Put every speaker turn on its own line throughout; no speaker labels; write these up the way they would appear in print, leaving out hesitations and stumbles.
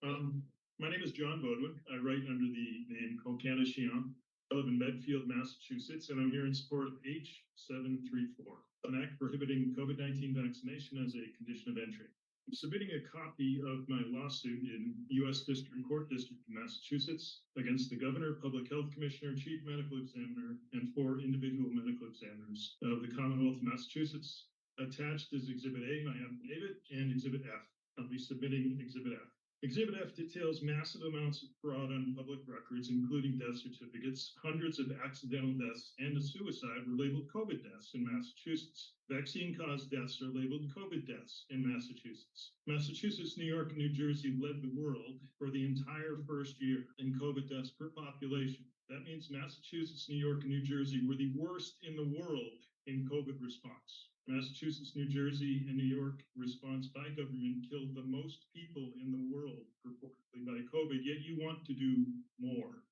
Um, my name is John Beaudoin. I write under the name Coquin. I live in Medfield, Massachusetts, and I'm here in support of H734, an act prohibiting COVID-19 vaccination as a condition of entry. I'm submitting a copy of my lawsuit in U.S. District Court District of Massachusetts against the Governor, Public Health Commissioner, Chief Medical Examiner, and 4 individual medical examiners of the Commonwealth of Massachusetts. Attached is Exhibit A, my affidavit, and Exhibit F. I'll be submitting Exhibit F. Exhibit F details massive amounts of fraud on public records, including death certificates. Hundreds of accidental deaths and a suicide were labeled COVID deaths in Massachusetts. Vaccine-caused deaths are labeled COVID deaths in Massachusetts. Massachusetts, New York, and New Jersey led the world for the entire first year in COVID deaths per population. That means Massachusetts, New York, and New Jersey were the worst in the world in COVID response. Massachusetts, New Jersey, and New York response by government killed the most people in the world purportedly by COVID, yet you want to do more.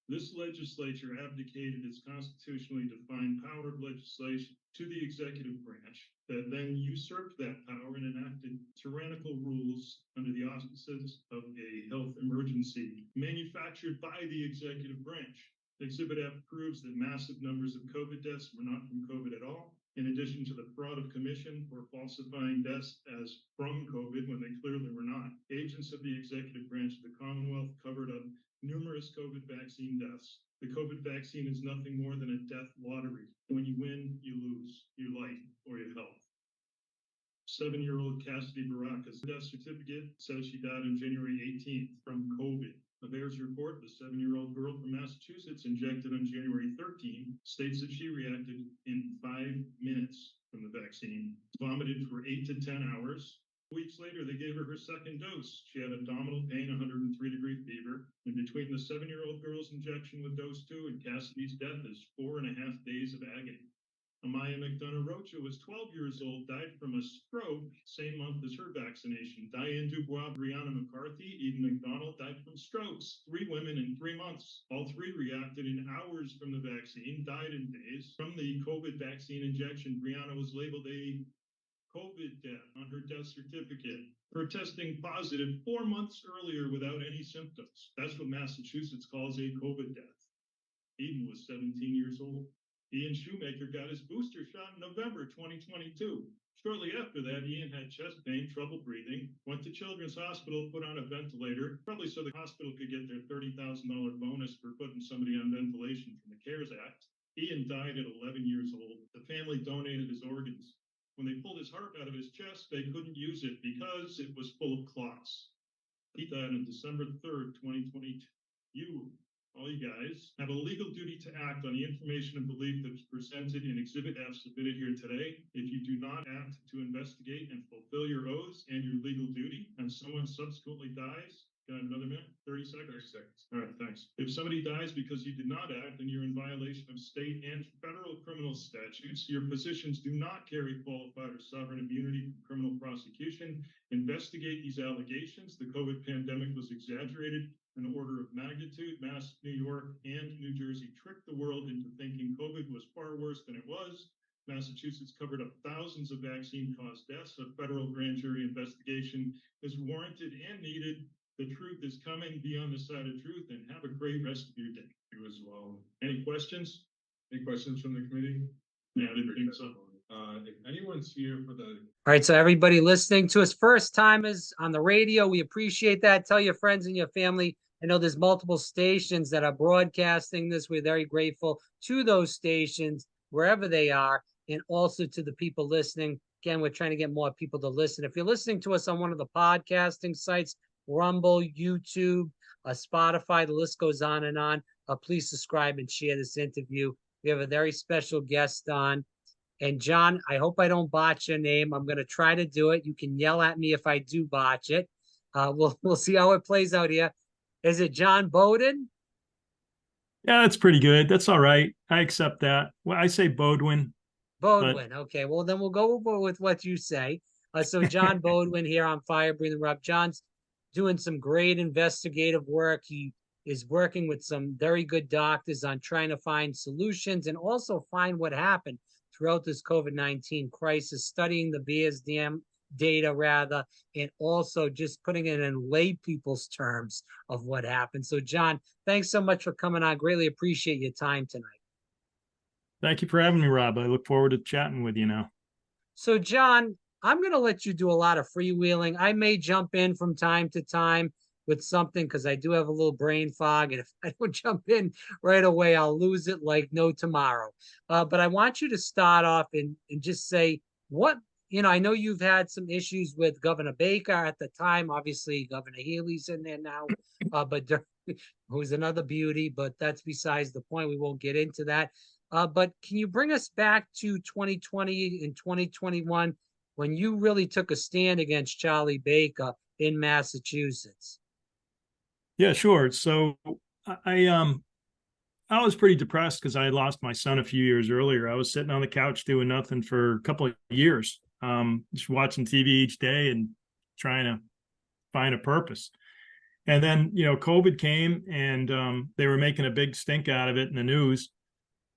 This legislature abdicated its constitutionally defined power of legislation to the executive branch that then usurped that power and enacted tyrannical rules under the auspices of a health emergency manufactured by the executive branch. Exhibit F proves that massive numbers of COVID deaths were not from COVID at all, in addition to the fraud of commission for falsifying deaths as from COVID when they clearly were not. Agents of the executive branch of the Commonwealth covered up numerous COVID vaccine deaths. The COVID vaccine is nothing more than a death lottery. When you win, you lose your life or your health. 7-year-old Cassidy Baraka's death certificate says she died on January 18th from COVID. A VAERS report, the 7-year-old girl from Massachusetts injected on January 13th, states that she reacted in 5 minutes from the vaccine, vomited for 8 to 10 hours. Weeks later, they gave her her second dose. She had abdominal pain, 103-degree fever. And between the 7-year-old girl's injection with dose 2 and Cassidy's death is 4.5 days of agony. Amaya McDonough Rocha was 12 years old, died from a stroke same month as her vaccination. Diane Dubois, Brianna McCarthy, Eden McDonald died from strokes. 3 women in 3 months. All 3 reacted in hours from the vaccine, died in days. From the COVID vaccine injection, Brianna was labeled a COVID death on her death certificate for testing positive 4 months earlier without any symptoms. That's what Massachusetts calls a COVID death. Eden was 17 years old. Ian Shoemaker got his booster shot in November 2022. Shortly after that, Ian had chest pain, trouble breathing, went to Children's Hospital, put on a ventilator, probably so the hospital could get their $30,000 bonus for putting somebody on ventilation from the CARES Act. Ian died at 11 years old. The family donated his organs. When they pulled his heart out of his chest, they couldn't use it because it was full of clots. He died on December 3rd, 2022. All you guys, have a legal duty to act on the information and belief that was presented in Exhibit F submitted here today. If you do not act to investigate and fulfill your oaths and your legal duty, and someone subsequently dies, can I have another minute? 30 seconds? 30 seconds. All right, thanks. If somebody dies because you did not act, then you're in violation of state and federal criminal statutes. Your positions do not carry qualified or sovereign immunity from criminal prosecution. Investigate these allegations. The COVID pandemic was exaggerated. An order of magnitude. Mass, New York, and New Jersey tricked the world into thinking COVID was far worse than it was. Massachusetts covered up thousands of vaccine-caused deaths. A federal grand jury investigation is warranted and needed. The truth is coming. Be on the side of truth, and have a great rest of your day. You as well. Any questions? Any questions from the committee? Yeah, I didn't think so. If anyone's here for the...
All right, so everybody listening to us, first timers on the radio, we appreciate that. Tell your friends and your family. I know there's multiple stations that are broadcasting this. We're very grateful to those stations, wherever they are, and also to the people listening. Again, we're trying to get more people to listen. If you're listening to us on one of the podcasting sites, Rumble, YouTube, Spotify, the list goes on and on, please subscribe and share this interview. We have a very special guest on. And John, I hope I don't botch your name. I'm going to try to do it. You can yell at me if I do botch it. We'll see how it plays out here. Is it John Beaudoin?
Yeah, that's pretty good. That's all right. I accept that. Well, I say Beaudoin.
Beaudoin. Okay. Well, then we'll go over with what you say. So John Beaudoin here on Firebreathinrob. John's doing some great investigative work. He is working with some very good doctors on trying to find solutions and also find what happened throughout this COVID-19 crisis, studying the VAERS data rather, and also just putting it in lay people's terms of what happened. So John, thanks so much for coming on. Greatly appreciate your time tonight.
Thank you for having me, Rob. I look forward to chatting with you now.
So John, I'm going to let you do a lot of freewheeling. I may jump in from time to time with something because I do have a little brain fog. And if I don't jump in right away, I'll lose it like no tomorrow. But I want you to start off and just say what, I know you've had some issues with Governor Baker at the time. Obviously, Governor Healy's in there now, but who's another beauty, but that's besides the point. We won't get into that. But can you bring us back to 2020 and 2021 when you really took a stand against Charlie Baker in Massachusetts?
Yeah, sure. So I was pretty depressed because I had lost my son a few years earlier. I was sitting on the couch doing nothing for a couple of years, just watching TV each day and trying to find a purpose. And then, COVID came and they were making a big stink out of it in the news.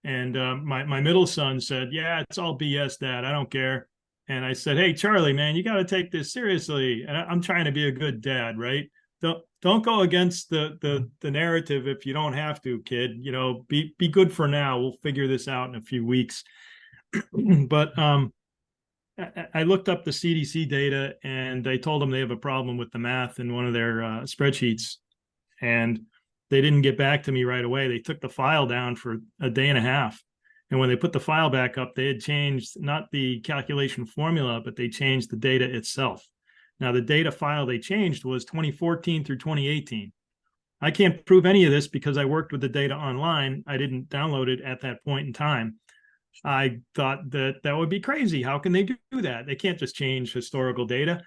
And my middle son said, "Yeah, it's all BS, Dad. I don't care." And I said, "Hey, Charlie, man, you got to take this seriously." And I'm trying to be a good dad, right? Don't go against the narrative if you don't have to, kid. Be good for now. We'll figure this out in a few weeks. But I looked up the CDC data, and they told them they have a problem with the math in one of their spreadsheets, and they didn't get back to me right away. They took the file down for a day and a half. And when they put the file back up, they had changed not the calculation formula, but they changed the data itself. Now, the data file they changed was 2014 through 2018. I can't prove any of this because I worked with the data online. I didn't download it at that point in time. I thought that would be crazy. How can they do that? They can't just change historical data,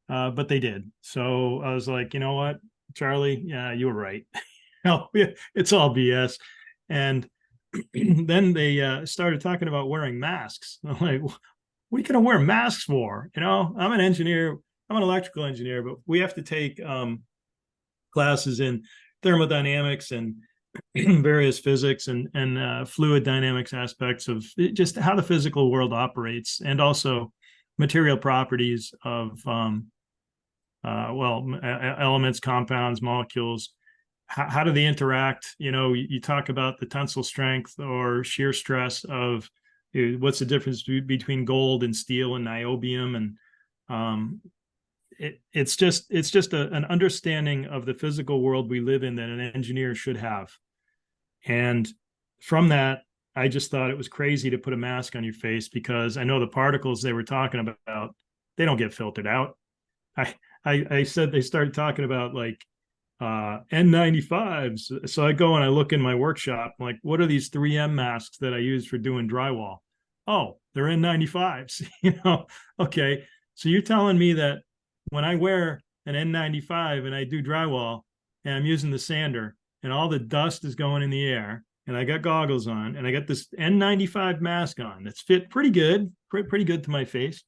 but they did. So I was like, you know what, Charlie, yeah, you were right. It's all BS. And then they started talking about wearing masks. I'm like, what are you going to wear masks for? I'm an engineer. I'm an electrical engineer, but we have to take classes in thermodynamics and various physics and fluid dynamics aspects of just how the physical world operates, and also material properties of elements, compounds, molecules. How do they interact? You talk about the tensile strength or shear stress of what's the difference between gold and steel and niobium, and it's just an understanding of the physical world we live in that an engineer should have. And from that, I just thought it was crazy to put a mask on your face, because I know the particles they were talking about, they don't get filtered out. I said they started talking about like N95s. So I go and I look in my workshop, I'm like, what are these 3M masks that I use for doing drywall? Oh, they're N95s. Okay. So you're telling me that when I wear an N95 and I do drywall and I'm using the sander and all the dust is going in the air and I got goggles on and I got this N95 mask on that's fit pretty good to my face.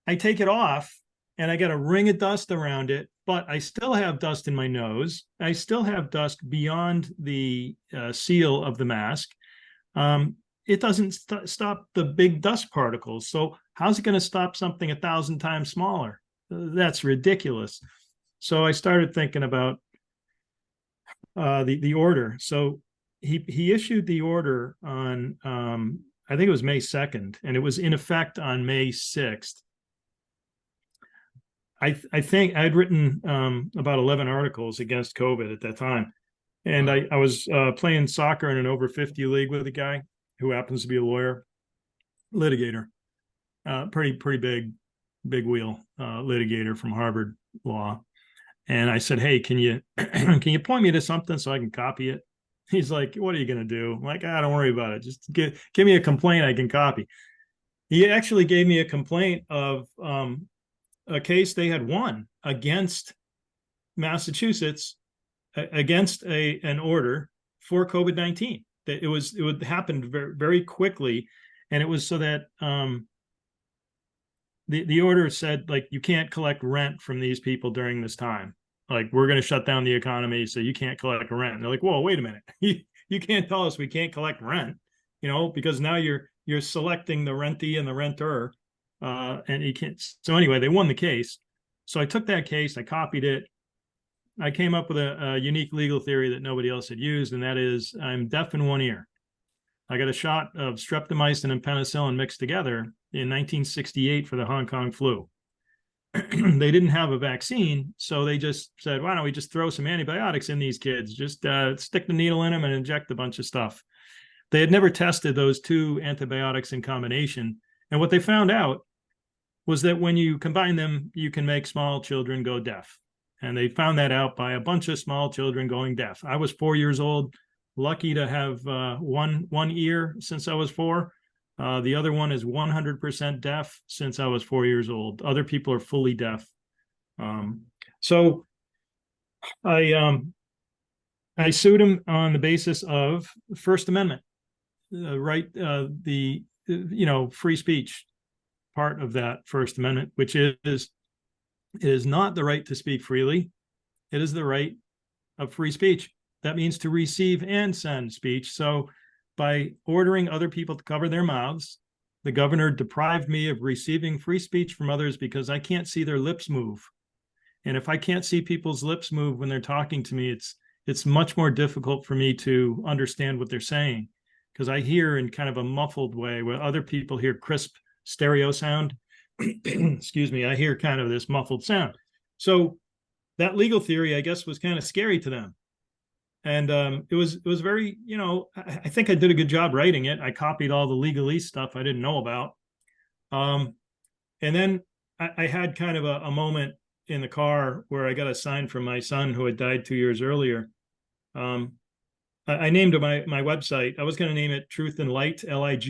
I take it off and I got a ring of dust around it, but I still have dust in my nose. I still have dust beyond the seal of the mask. It doesn't stop the big dust particles. So how's it going to stop something 1,000 times smaller? That's ridiculous. So I started thinking about the order. So he issued the order on, I think it was May 2nd, and it was in effect on May 6th. I think I'd written about 11 articles against COVID at that time. And I was playing soccer in an over 50 league with a guy who happens to be a lawyer, litigator, pretty big wheel litigator from Harvard Law. And I said, "Hey, can you point me to something so I can copy it?" He's like, "What are you going to do?" I'm like, "Don't worry about it. Just give me a complaint I can copy." He actually gave me a complaint of a case they had won against Massachusetts against an order for COVID-19. That it would happen very, very quickly, and it was so that the order said, like, you can't collect rent from these people during this time. Like, we're going to shut down the economy, so you can't collect rent. And they're like, "Whoa, wait a minute. You can't tell us we can't collect rent, because now you're selecting the rentee and the renter." And he can't. So anyway, they won the case. So I took that case, I copied it. I came up with a unique legal theory that nobody else had used, and that is I'm deaf in one ear. I got a shot of streptomycin and penicillin mixed together in 1968 for the Hong Kong flu. They didn't have a vaccine, so they just said, why don't we just throw some antibiotics in these kids? Just stick the needle in them and inject a bunch of stuff. They had never tested those two antibiotics in combination. And what they found out was that when you combine them, you can make small children go deaf. And they found that out by a bunch of small children going deaf. I was 4 years old, lucky to have one ear since I was 4. The other one is 100% deaf since I was 4 years old. Other people are fully deaf. So I sued him on the basis of First Amendment, the free speech part of that First Amendment, which is not the right to speak freely. It is the right of free speech. That means to receive and send speech. So by ordering other people to cover their mouths, the governor deprived me of receiving free speech from others because I can't see their lips move. And if I can't see people's lips move when they're talking to me, it's much more difficult for me to understand what they're saying, because I hear in kind of a muffled way where other people hear crisp stereo sound. Excuse me, I hear kind of this muffled sound. So that legal theory, I guess, was kind of scary to them. And it was very, I think I did a good job writing it. I copied all the legalese stuff I didn't know about. And then I had kind of a moment in the car where I got a sign from my son who had died 2 years earlier. I named my website. I was going to name it Truth and Light, Light.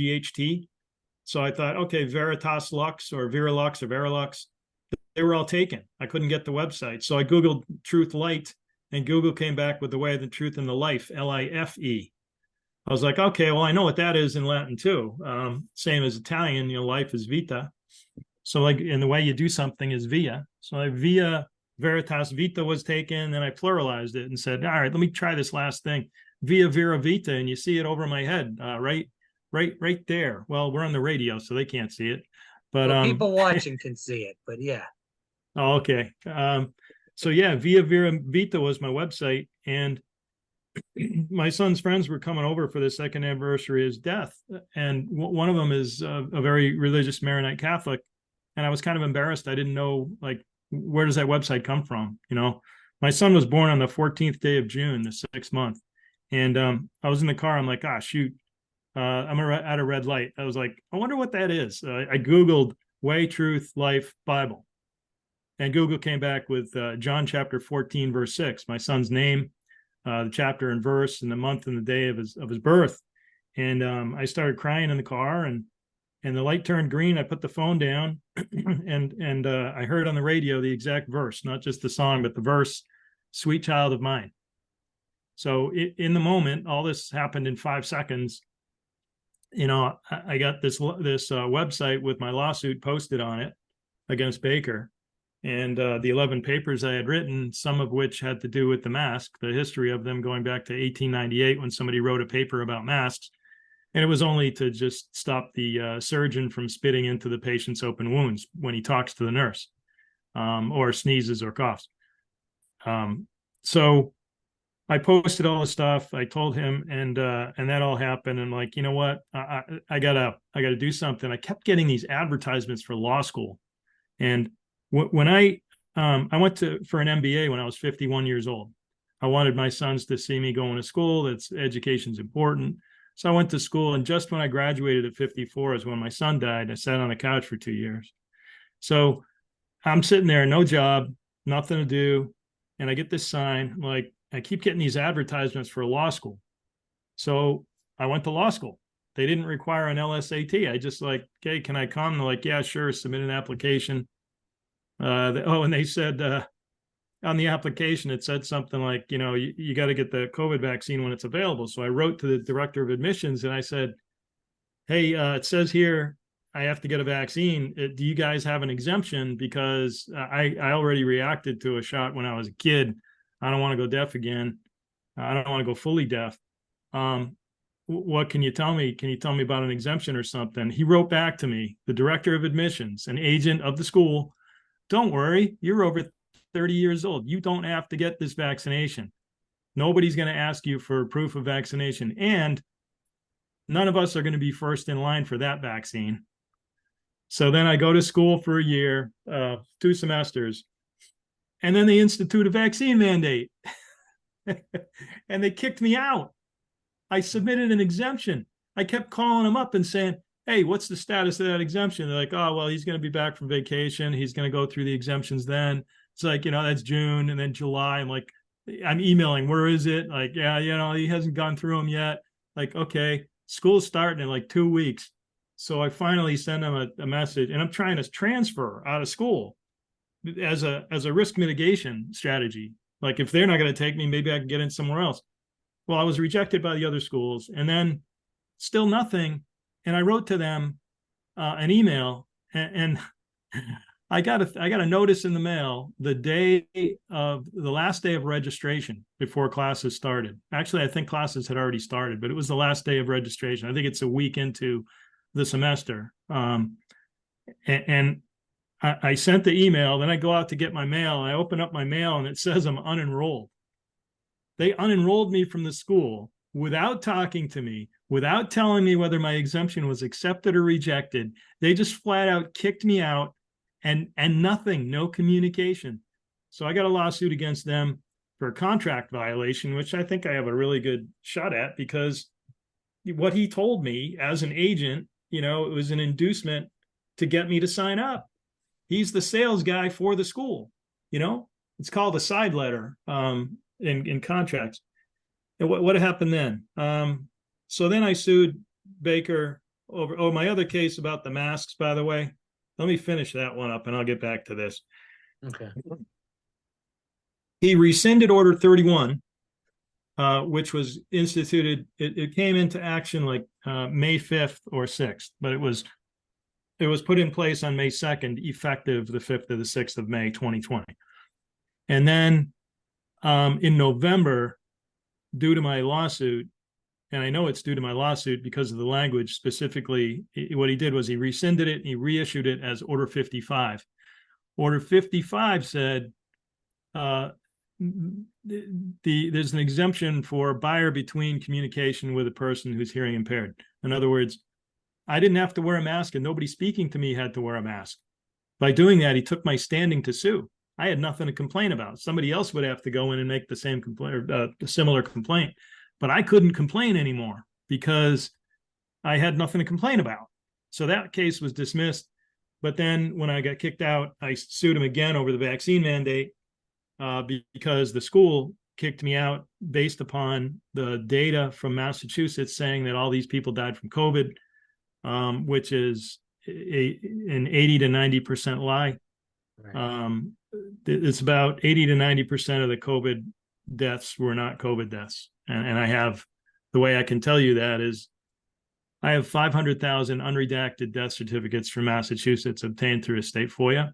So I thought, okay, Veritas Lux or Verilux or Verilux. They were all taken. I couldn't get the website. So I Googled Truth Light, and Google came back with the way, the truth, and the life, Life. I was like, okay, well, I know what that is in Latin too. Same as Italian, life is vita. So and the way you do something is via. So via Veritas Vita was taken, then I pluralized it and said, all right, let me try this last thing. Via Vera Vita, and you see it over my head, right there. Well, we're on the radio, so they can't see it. But
people watching can see it, but yeah.
Oh, okay. So yeah, Via Vera Vita was my website, and my son's friends were coming over for the second anniversary of his death, and one of them is a very religious Maronite Catholic, and I was kind of embarrassed. I didn't know, like, where does that website come from? My son was born on the 14th day of June, the 6th month, and I was in the car. I'm like, ah, shoot, I'm at a red light. I was like, I wonder what that is. I Googled Way, Truth, Life, Bible. And Google came back with John chapter 14, verse 6, my son's name, the chapter and verse, and the month and the day of his birth. And I started crying in the car, and the light turned green. I put the phone down, and I heard on the radio the exact verse, not just the song, but the verse, "Sweet child of mine." So in the moment, all this happened in 5 seconds. I got this website with my lawsuit posted on it against Baker. And the 11 papers I had written, some of which had to do with the mask, the history of them going back to 1898 when somebody wrote a paper about masks. And it was only to just stop the surgeon from spitting into the patient's open wounds when he talks to the nurse, or sneezes or coughs. So I posted all the stuff. I told him, and that all happened. And like, you know what? I gotta do something. I kept getting these advertisements for law school, and when I went for an MBA when I was 51 years old. I wanted my sons to see me going to school. That's education's important. So I went to school, and just when I graduated at 54 is when my son died. I sat on the couch for 2 years. So I'm sitting there, no job, nothing to do, and I get this sign. Like, I keep getting these advertisements for law school. So I went to law school. They didn't require an LSAT. I just like, okay, can I come? They're like, yeah, sure, submit an application. And they said on the application, it said something like, you got to get the COVID vaccine when it's available. So I wrote to the director of admissions and I said, hey, it says here I have to get a vaccine. Do you guys have an exemption? Because I already reacted to a shot when I was a kid. I don't want to go deaf again. I don't want to go fully deaf. what can you tell me? Can you tell me about an exemption or something? He wrote back to me, the director of admissions, an agent of the school. Don't worry, you're over 30 years old. You don't have to get this vaccination. Nobody's going to ask you for proof of vaccination. And none of us are going to be first in line for that vaccine. So then I go to school for a year, 2 semesters, and then they institute a vaccine mandate. And they kicked me out. I submitted an exemption. I kept calling them up and saying, hey, what's the status of that exemption? They're like, oh, well, he's going to be back from vacation. He's going to go through the exemptions then. It's like, that's June and then July. I'm emailing, where is it? Like, yeah, he hasn't gone through them yet. Like, okay, school's starting in like 2 weeks. So I finally send them a message, and I'm trying to transfer out of school as a risk mitigation strategy. Like, if they're not going to take me, maybe I can get in somewhere else. Well, I was rejected by the other schools, and then still nothing. And I wrote to them an email, and I got a notice in the mail the last day of registration before classes started. Actually, I think classes had already started, but it was the last day of registration. I think it's a week into the semester. And I sent the email, then I go out to get my mail, and I open up my mail, and it says I'm unenrolled. They unenrolled me from the school without talking to me, without telling me whether my exemption was accepted or rejected. They just flat out kicked me out, and nothing, no communication. So I got a lawsuit against them for a contract violation, which I think I have a really good shot at, because what he told me as an agent, it was an inducement to get me to sign up. He's the sales guy for the school. It's called a side letter in contracts. And what happened then? So then I sued Baker over my other case about the masks, by the way. Let me finish that one up and I'll get back to this.
Okay.
He rescinded Order 31, which was instituted. It came into action like May 5th or 6th, but it was put in place on May 2nd, effective the 5th or the 6th of May, 2020. And then in November, due to my lawsuit, and I know it's due to my lawsuit because of the language specifically, what he did was he rescinded it and he reissued it as Order 55. Order 55 said there's an exemption for buyer between communication with a person who's hearing impaired. In other words, I didn't have to wear a mask, and nobody speaking to me had to wear a mask. By doing that, he took my standing to sue. I had nothing to complain about. Somebody else would have to go in and make the same complaint, or a similar complaint, but I couldn't complain anymore because I had nothing to complain about. So that case was dismissed. But then when I got kicked out, I sued him again over the vaccine mandate because the school kicked me out based upon the data from Massachusetts saying that all these people died from COVID, which is an 80 to 90% lie. Right. It's about 80 to 90% of the COVID deaths were not COVID deaths. And I have, the way I can tell you that is I have 500,000 unredacted death certificates from Massachusetts obtained through a state FOIA.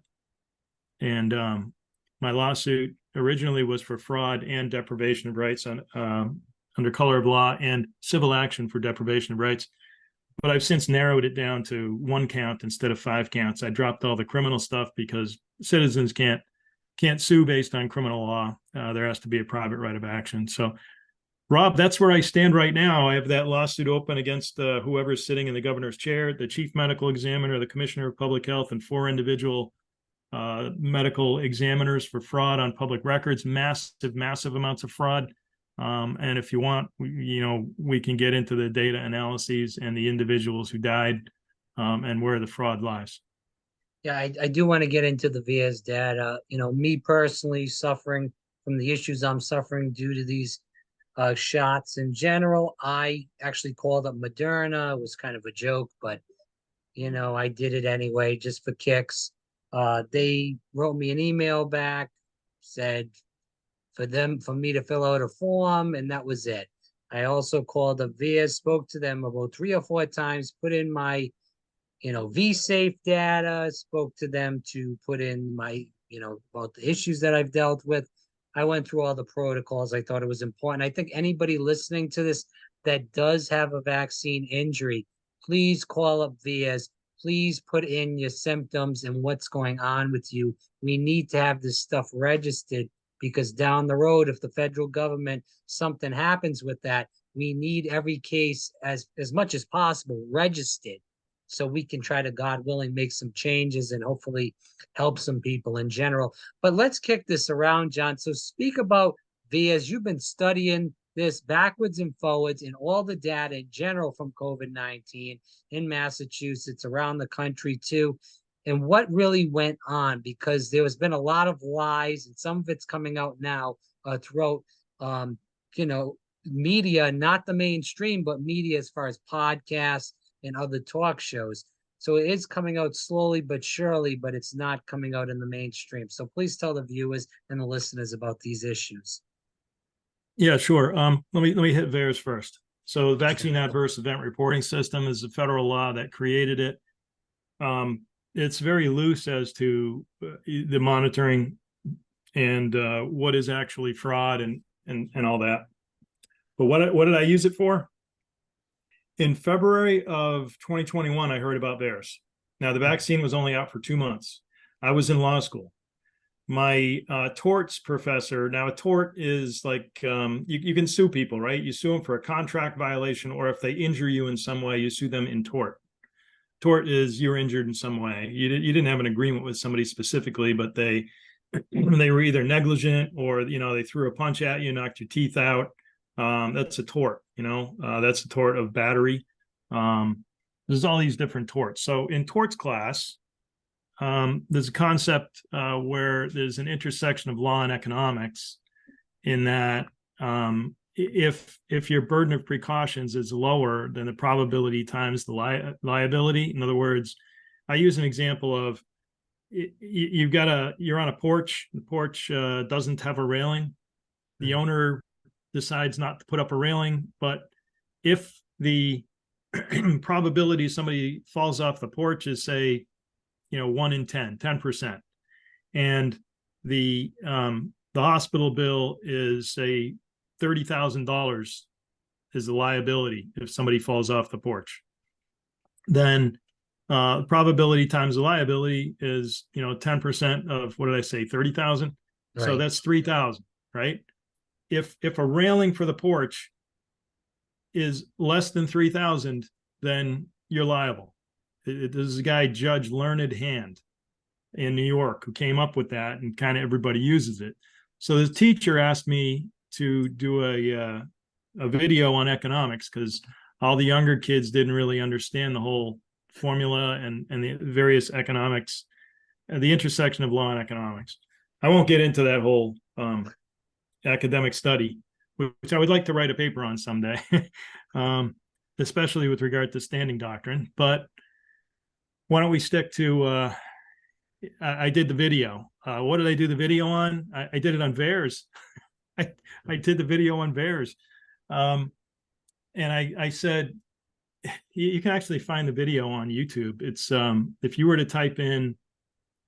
And my lawsuit originally was for fraud and deprivation of rights under color of law and civil action for deprivation of rights. But I've since narrowed it down to 1 count instead of 5 counts. I dropped all the criminal stuff because citizens can't sue based on criminal law. There has to be a private right of action. So, Rob, that's where I stand right now. I have that lawsuit open against whoever's sitting in the governor's chair, the chief medical examiner, the commissioner of public health, and 4 individual medical examiners for fraud on public records, massive amounts of fraud. And if you want, we can get into the data analyses and the individuals who died and where the fraud lies.
Yeah, I do want to get into the VS data. Me personally suffering from the issues I'm suffering due to these shots in general. I actually called up Moderna. It was kind of a joke, but, I did it anyway, just for kicks. They wrote me an email back, said for me to fill out a form, and that was it. I also called the VS, spoke to them about 3 or 4 times, put in my, V-Safe data, spoke to them to put in my, about the issues that I've dealt with. I went through all the protocols. I thought it was important. I think anybody listening to this that does have a vaccine injury, please call up VIAS. Please put in your symptoms and what's going on with you. We need to have this stuff registered, because down the road, if the federal government, something happens with that, we need every case as much as possible registered, so we can try to, God willing, make some changes and hopefully help some people in general. But let's kick this around, John. So speak about VIAS. You've been studying this backwards and forwards and all the data in general from COVID-19 in Massachusetts, around the country too, and what really went on, because there has been a lot of lies, and some of it's coming out now throughout, media, not the mainstream, but media as far as podcasts and other talk shows. So it is coming out slowly but surely, but it's not coming out in the mainstream. So please tell the viewers and the listeners about these issues.
Yeah, sure. Let me hit VAERS first. So the Vaccine Adverse Event Reporting System is a federal law that created it. It's very loose as to the monitoring and what is actually fraud and all that. But what did I use it for? In February of 2021, I heard about VAERS. Now, the vaccine was only out for 2 months. I was in law school. My torts professor, now a tort is like, you can sue people, right? You sue them for a contract violation, or if they injure you in some way, you sue them in tort. Tort is you're injured in some way. You didn't have an agreement with somebody specifically, but they were either negligent, or, they threw a punch at you, knocked your teeth out. That's a tort, that's a tort of battery. There's all these different torts. So in torts class, there's a concept where there's an intersection of law and economics, in that if your burden of precautions is lower than the probability times the liability. In other words, I use an example of, you're on a porch. The porch doesn't have a railing. The owner decides not to put up a railing, but if the probability somebody falls off the porch is, say, 1 in 10%, and the hospital bill is, say, $30,000 is the liability if somebody falls off the porch, then probability times the liability is 10% of, what did I say, 30,000? Right. So that's 3,000, right? If a railing for the porch is less than 3,000, then you're liable. This is a guy, Judge Learned Hand in New York, who came up with that, and kind of everybody uses it. So the teacher asked me to do a video on economics, because all the younger kids didn't really understand the whole formula and the various economics, the intersection of law and economics. I won't get into that whole academic study, which I would like to write a paper on someday, especially with regard to standing doctrine. But why don't we stick to, I did the video. What did I do the video on? I did it on VAERS. I did the video on VAERS. And I said, you can actually find the video on YouTube. It's, if you were to type in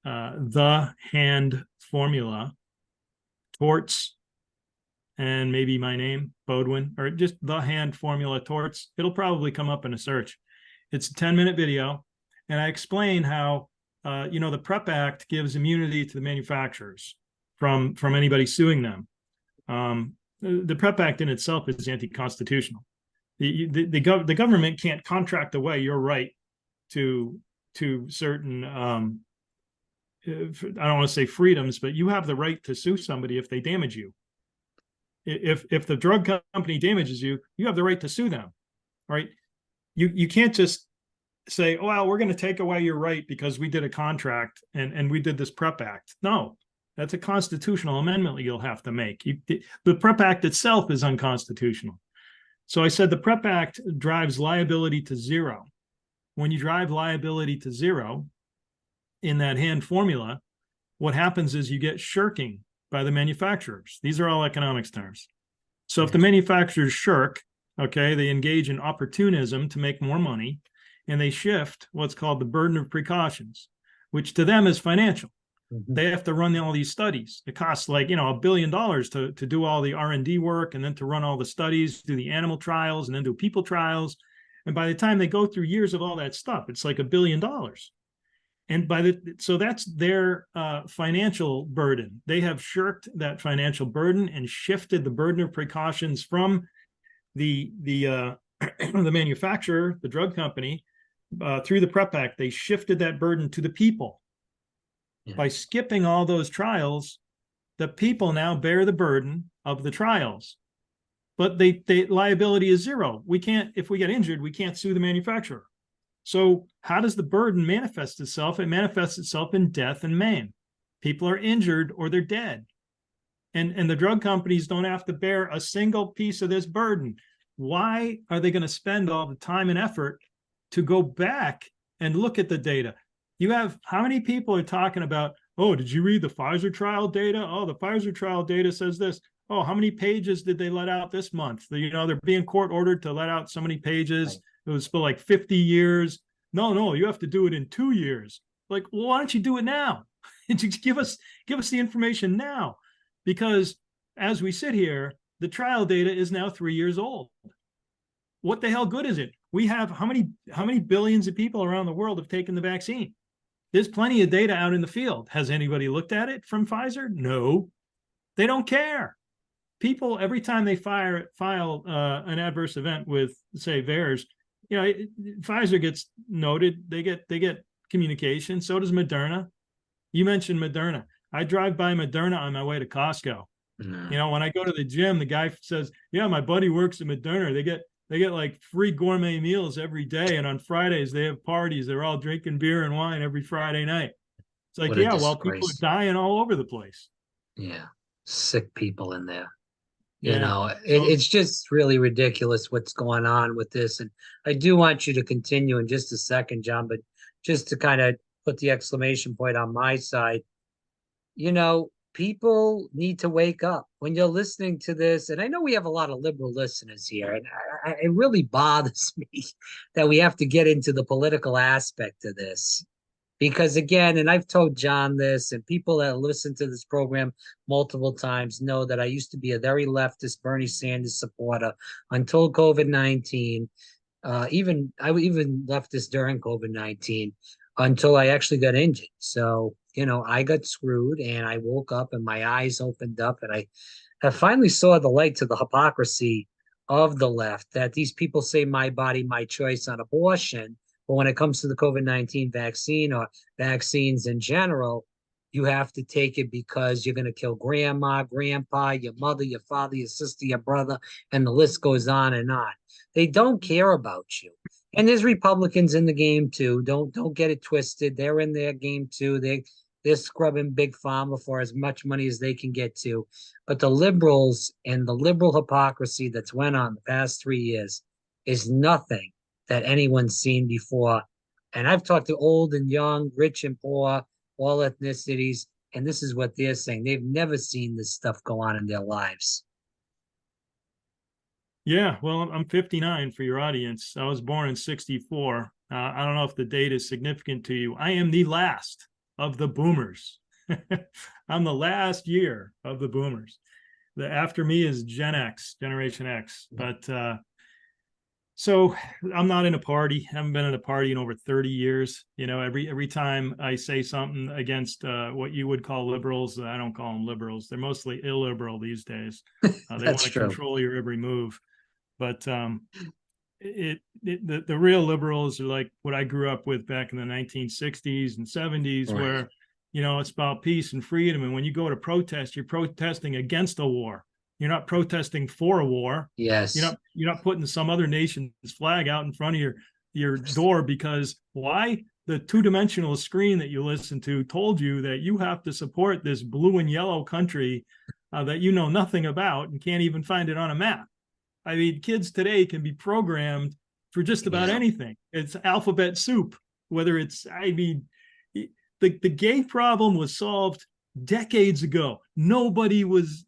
the hand formula, torts, and maybe my name, Beaudoin, or just the hand formula torts, it'll probably come up in a search. It's a 10-minute video. And I explain how, the PrEP Act gives immunity to the manufacturers from anybody suing them. The PrEP Act in itself is anti-constitutional. The government can't contract away your right to certain, I don't want to say freedoms, but you have the right to sue somebody if they damage you. If the drug company damages you, you have the right to sue them, right? You can't just say, oh, well, we're going to take away your right because we did a contract and we did this PrEP Act. No, that's a constitutional amendment that you'll have to make. The PrEP Act itself is unconstitutional. So I said the PrEP Act drives liability to zero. When you drive liability to zero in that hand formula, what happens is you get shirking by the manufacturers. These are all economics terms. So if the manufacturers shirk, okay, they engage in opportunism to make more money, and they shift what's called the burden of precautions, which to them is financial.
Mhm.
They have to run all these studies. It costs like, $1 billion to do all the R&D work, and then to run all the studies, do the animal trials, and then do people trials. And by the time they go through years of all that stuff, it's like $1 billion. And so that's their financial burden. They have shirked that financial burden and shifted the burden of precautions from the the manufacturer, the drug company, through the PrEP Act. They shifted that burden to the people.
Yeah.
By skipping all those trials, the people now bear the burden of the trials. But they liability is zero. We can't, if we get injured, we can't sue the manufacturer. So how does the burden manifest itself? It manifests itself in death and maim. People are injured or they're dead. And the drug companies don't have to bear a single piece of this burden. Why are they going to spend all the time and effort to go back and look at the data? You have, how many people are talking about, oh, did you read the Pfizer trial data? Oh, the Pfizer trial data says this. Oh, how many pages did they let out this month? They're being court ordered to let out so many pages. Right. It was for like 50 years. No, you have to do it in 2 years. Like, well, why don't you do it now? Just give us the information now. Because as we sit here, the trial data is now 3 years old. What the hell good is it? We have how many billions of people around the world have taken the vaccine? There's plenty of data out in the field. Has anybody looked at it from Pfizer? No, they don't care. People, every time they file an adverse event with, say, VAERS, Pfizer gets noted. They get communication. So does Moderna. You mentioned Moderna. I drive by Moderna on my way to Costco. No. When I go to the gym, the guy says, "Yeah, my buddy works at Moderna. They get like free gourmet meals every day, and on Fridays they have parties. They're all drinking beer and wine every Friday night." It's like, yeah, well, people are dying all over the place.
Yeah, sick people in there.
Yeah.
It's just really ridiculous what's going on with this. And I do want you to continue in just a second, John, but just to kind of put the exclamation point on my side, people need to wake up when you're listening to this. And I know we have a lot of liberal listeners here, and it really bothers me that we have to get into the political aspect of this. Because again, and I've told John this, and people that listen to this program multiple times know that I used to be a very leftist Bernie Sanders supporter until COVID-19. I even leftist during COVID-19 until I actually got injured. So, I got screwed, and I woke up and my eyes opened up, and I finally saw the light to the hypocrisy of the left, that these people say my body, my choice on abortion. But when it comes to the COVID-19 vaccine or vaccines in general, you have to take it because you're going to kill grandma, grandpa, your mother, your father, your sister, your brother, and the list goes on and on. They don't care about you. And there's Republicans in the game too. Don't get it twisted. They're in their game too. They're scrubbing big pharma for as much money as they can get to. But the liberals and the liberal hypocrisy that's went on the past 3 years is nothing that anyone's seen before. And I've talked to old and young, rich and poor, all ethnicities, and this is what they're saying. They've never seen this stuff go on in their lives.
Yeah, well, I'm 59 for your audience. I was born in 64. I don't know if the date is significant to you. I am the last of the boomers. I'm the last year of the boomers. After me is Gen X, Generation X. But so I'm not in a party. I haven't been in a party in over 30 years. Every time I say something against what you would call liberals, I don't call them liberals. They're mostly illiberal these days. They want to control your every move. But the real liberals are like what I grew up with back in the 1960s and 70s, right, where, it's about peace and freedom. And when you go to protest, you're protesting against a war. You're not protesting for a war.
Yes.
You're not putting some other nation's flag out in front of your door because why? The two-dimensional screen that you listen to told you that you have to support this blue and yellow country that you know nothing about and can't even find it on a map. I mean, kids today can be programmed for just about anything. It's alphabet soup, whether it's, the gay problem was solved decades ago. Nobody was,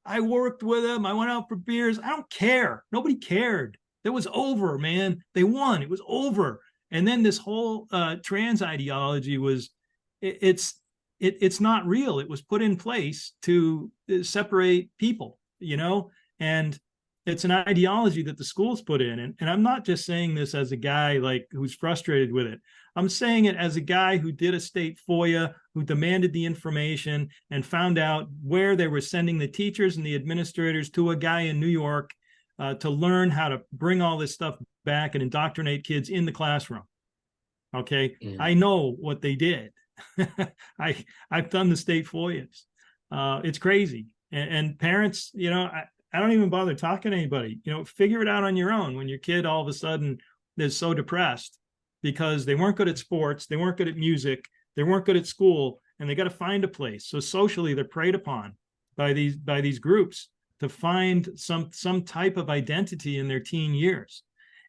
I worked with them. I went out for beers. I don't care. Nobody cared. It was over, man. They won. It was over. And then this whole trans ideology was, it's it's not real. It was put in place to separate people, and it's an ideology that the schools put in. And I'm not just saying this as a guy like who's frustrated with it. I'm saying it as a guy who did a state FOIA, who demanded the information and found out where they were sending the teachers and the administrators to a guy in New York to learn how to bring all this stuff back and indoctrinate kids in the classroom. Okay. I know what they did. I've done the state FOIAs. It's crazy. And parents, I don't even bother talking to anybody. Figure it out on your own when your kid all of a sudden is so depressed because they weren't good at sports, they weren't good at music, they weren't good at school, and they got to find a place. So socially, they're preyed upon by these groups to find some type of identity in their teen years.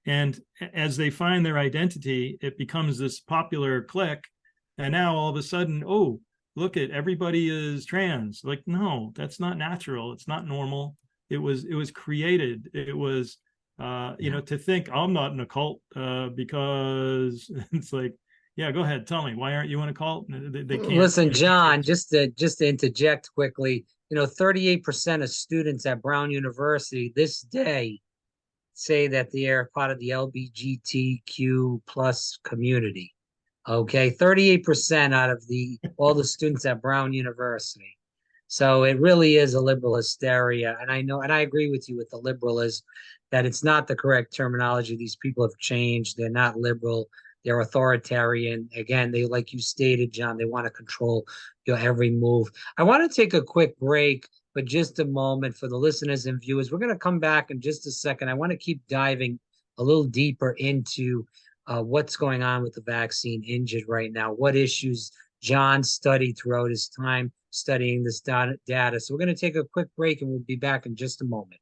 And as they find their identity, it becomes this popular clique. And now all of a sudden, oh, look at everybody is trans. Like, no, that's not natural. It's not normal. It was created. It was, to think I'm not in a cult because it's like, yeah, go ahead. Tell me, why aren't you in a cult? They can't.
Listen, John, just to interject quickly, 38% of students at Brown University this day say that they are part of the LGBTQ plus community. Okay, 38% out of all the students at Brown University. So it really is a liberal hysteria. And I know, and I agree with you with the liberal is that it's not the correct terminology. These people have changed. They're not liberal. They're authoritarian. Again, they, like you stated, John, they want to control your every move. I want to take a quick break, but just a moment for the listeners and viewers. We're going to come back in just a second. I want to keep diving a little deeper into what's going on with the vaccine injured right now, what issues John studied throughout his time studying this data. So we're going to take a quick break and we'll be back in just a moment.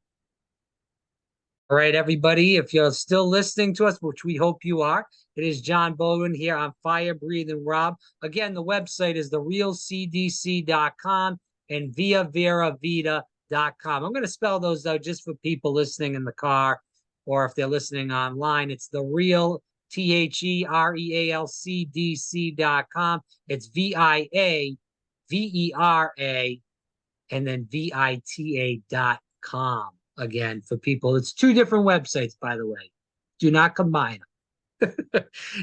All right, everybody, if you're still listening to us, which we hope you are, it is John Beaudoin here on Firebreathinrob. Again, the website is therealcdc.com and viaveravita.com. I'm going to spell those out just for people listening in the car, or if they're listening online, it's the real THEREALCDC.com. It's VIAVERA and then VITA.com. Again, for people, it's two different websites, by the way. Do not combine them.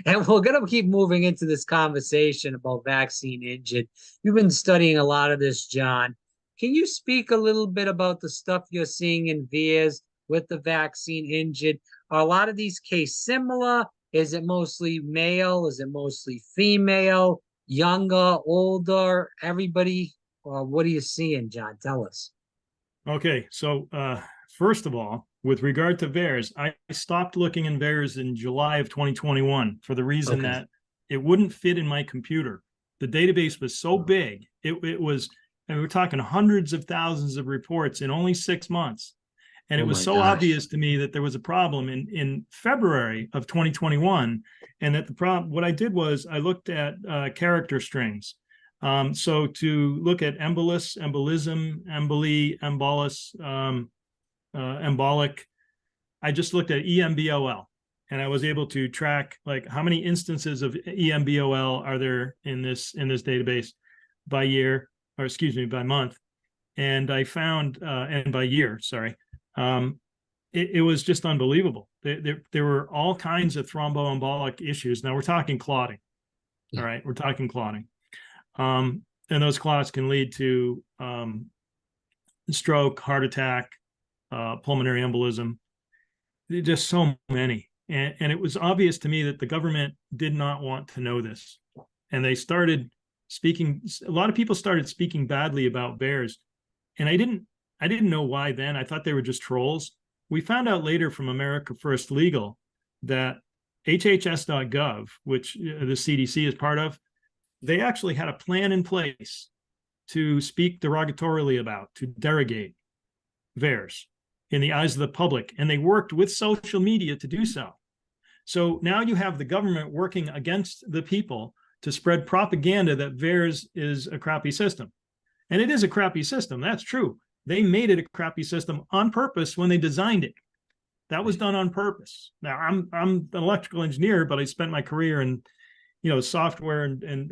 And we're going to keep moving into this conversation about vaccine injured. You've been studying a lot of this, John. Can you speak a little bit about the stuff you're seeing in VIAs with the vaccine injured? Are a lot of these cases similar? Is it mostly male? Is it mostly female? Younger, older, everybody? What are you seeing, John? Tell us.
Okay, so first of all, with regard to VAERS, I stopped looking in VAERS in July of 2021 for the reason that it wouldn't fit in my computer. The database was so big. It was, and we're talking hundreds of thousands of reports in only 6 months. And it was so obvious to me that there was a problem in February of 2021. And that the problem, what I did was I looked at character strings. So to look at embolus, embolism, emboli, embolus, embolic, I just looked at EMBOL, and I was able to track like how many instances of EMBOL are there in this database by year, or excuse me, by month. And I found, and by year, sorry. It was just unbelievable. There were all kinds of thromboembolic issues. Now we're talking clotting. All right, we're talking clotting. And those clots can lead to stroke, heart attack, pulmonary embolism. Just so many. And it was obvious to me that the government did not want to know this. And they started speaking, a lot of people started speaking badly about VAERS. And I didn't know why then. I thought they were just trolls. We found out later from America First Legal that HHS.gov, which the CDC is part of, they actually had a plan in place to speak derogatorily about, to derogate VAERS in the eyes of the public. And they worked with social media to do so. So now you have the government working against the people to spread propaganda that VAERS is a crappy system. And it is a crappy system. That's true. They made it a crappy system on purpose when they designed it. That was done on purpose. Now, I'm an electrical engineer, but I spent my career in software and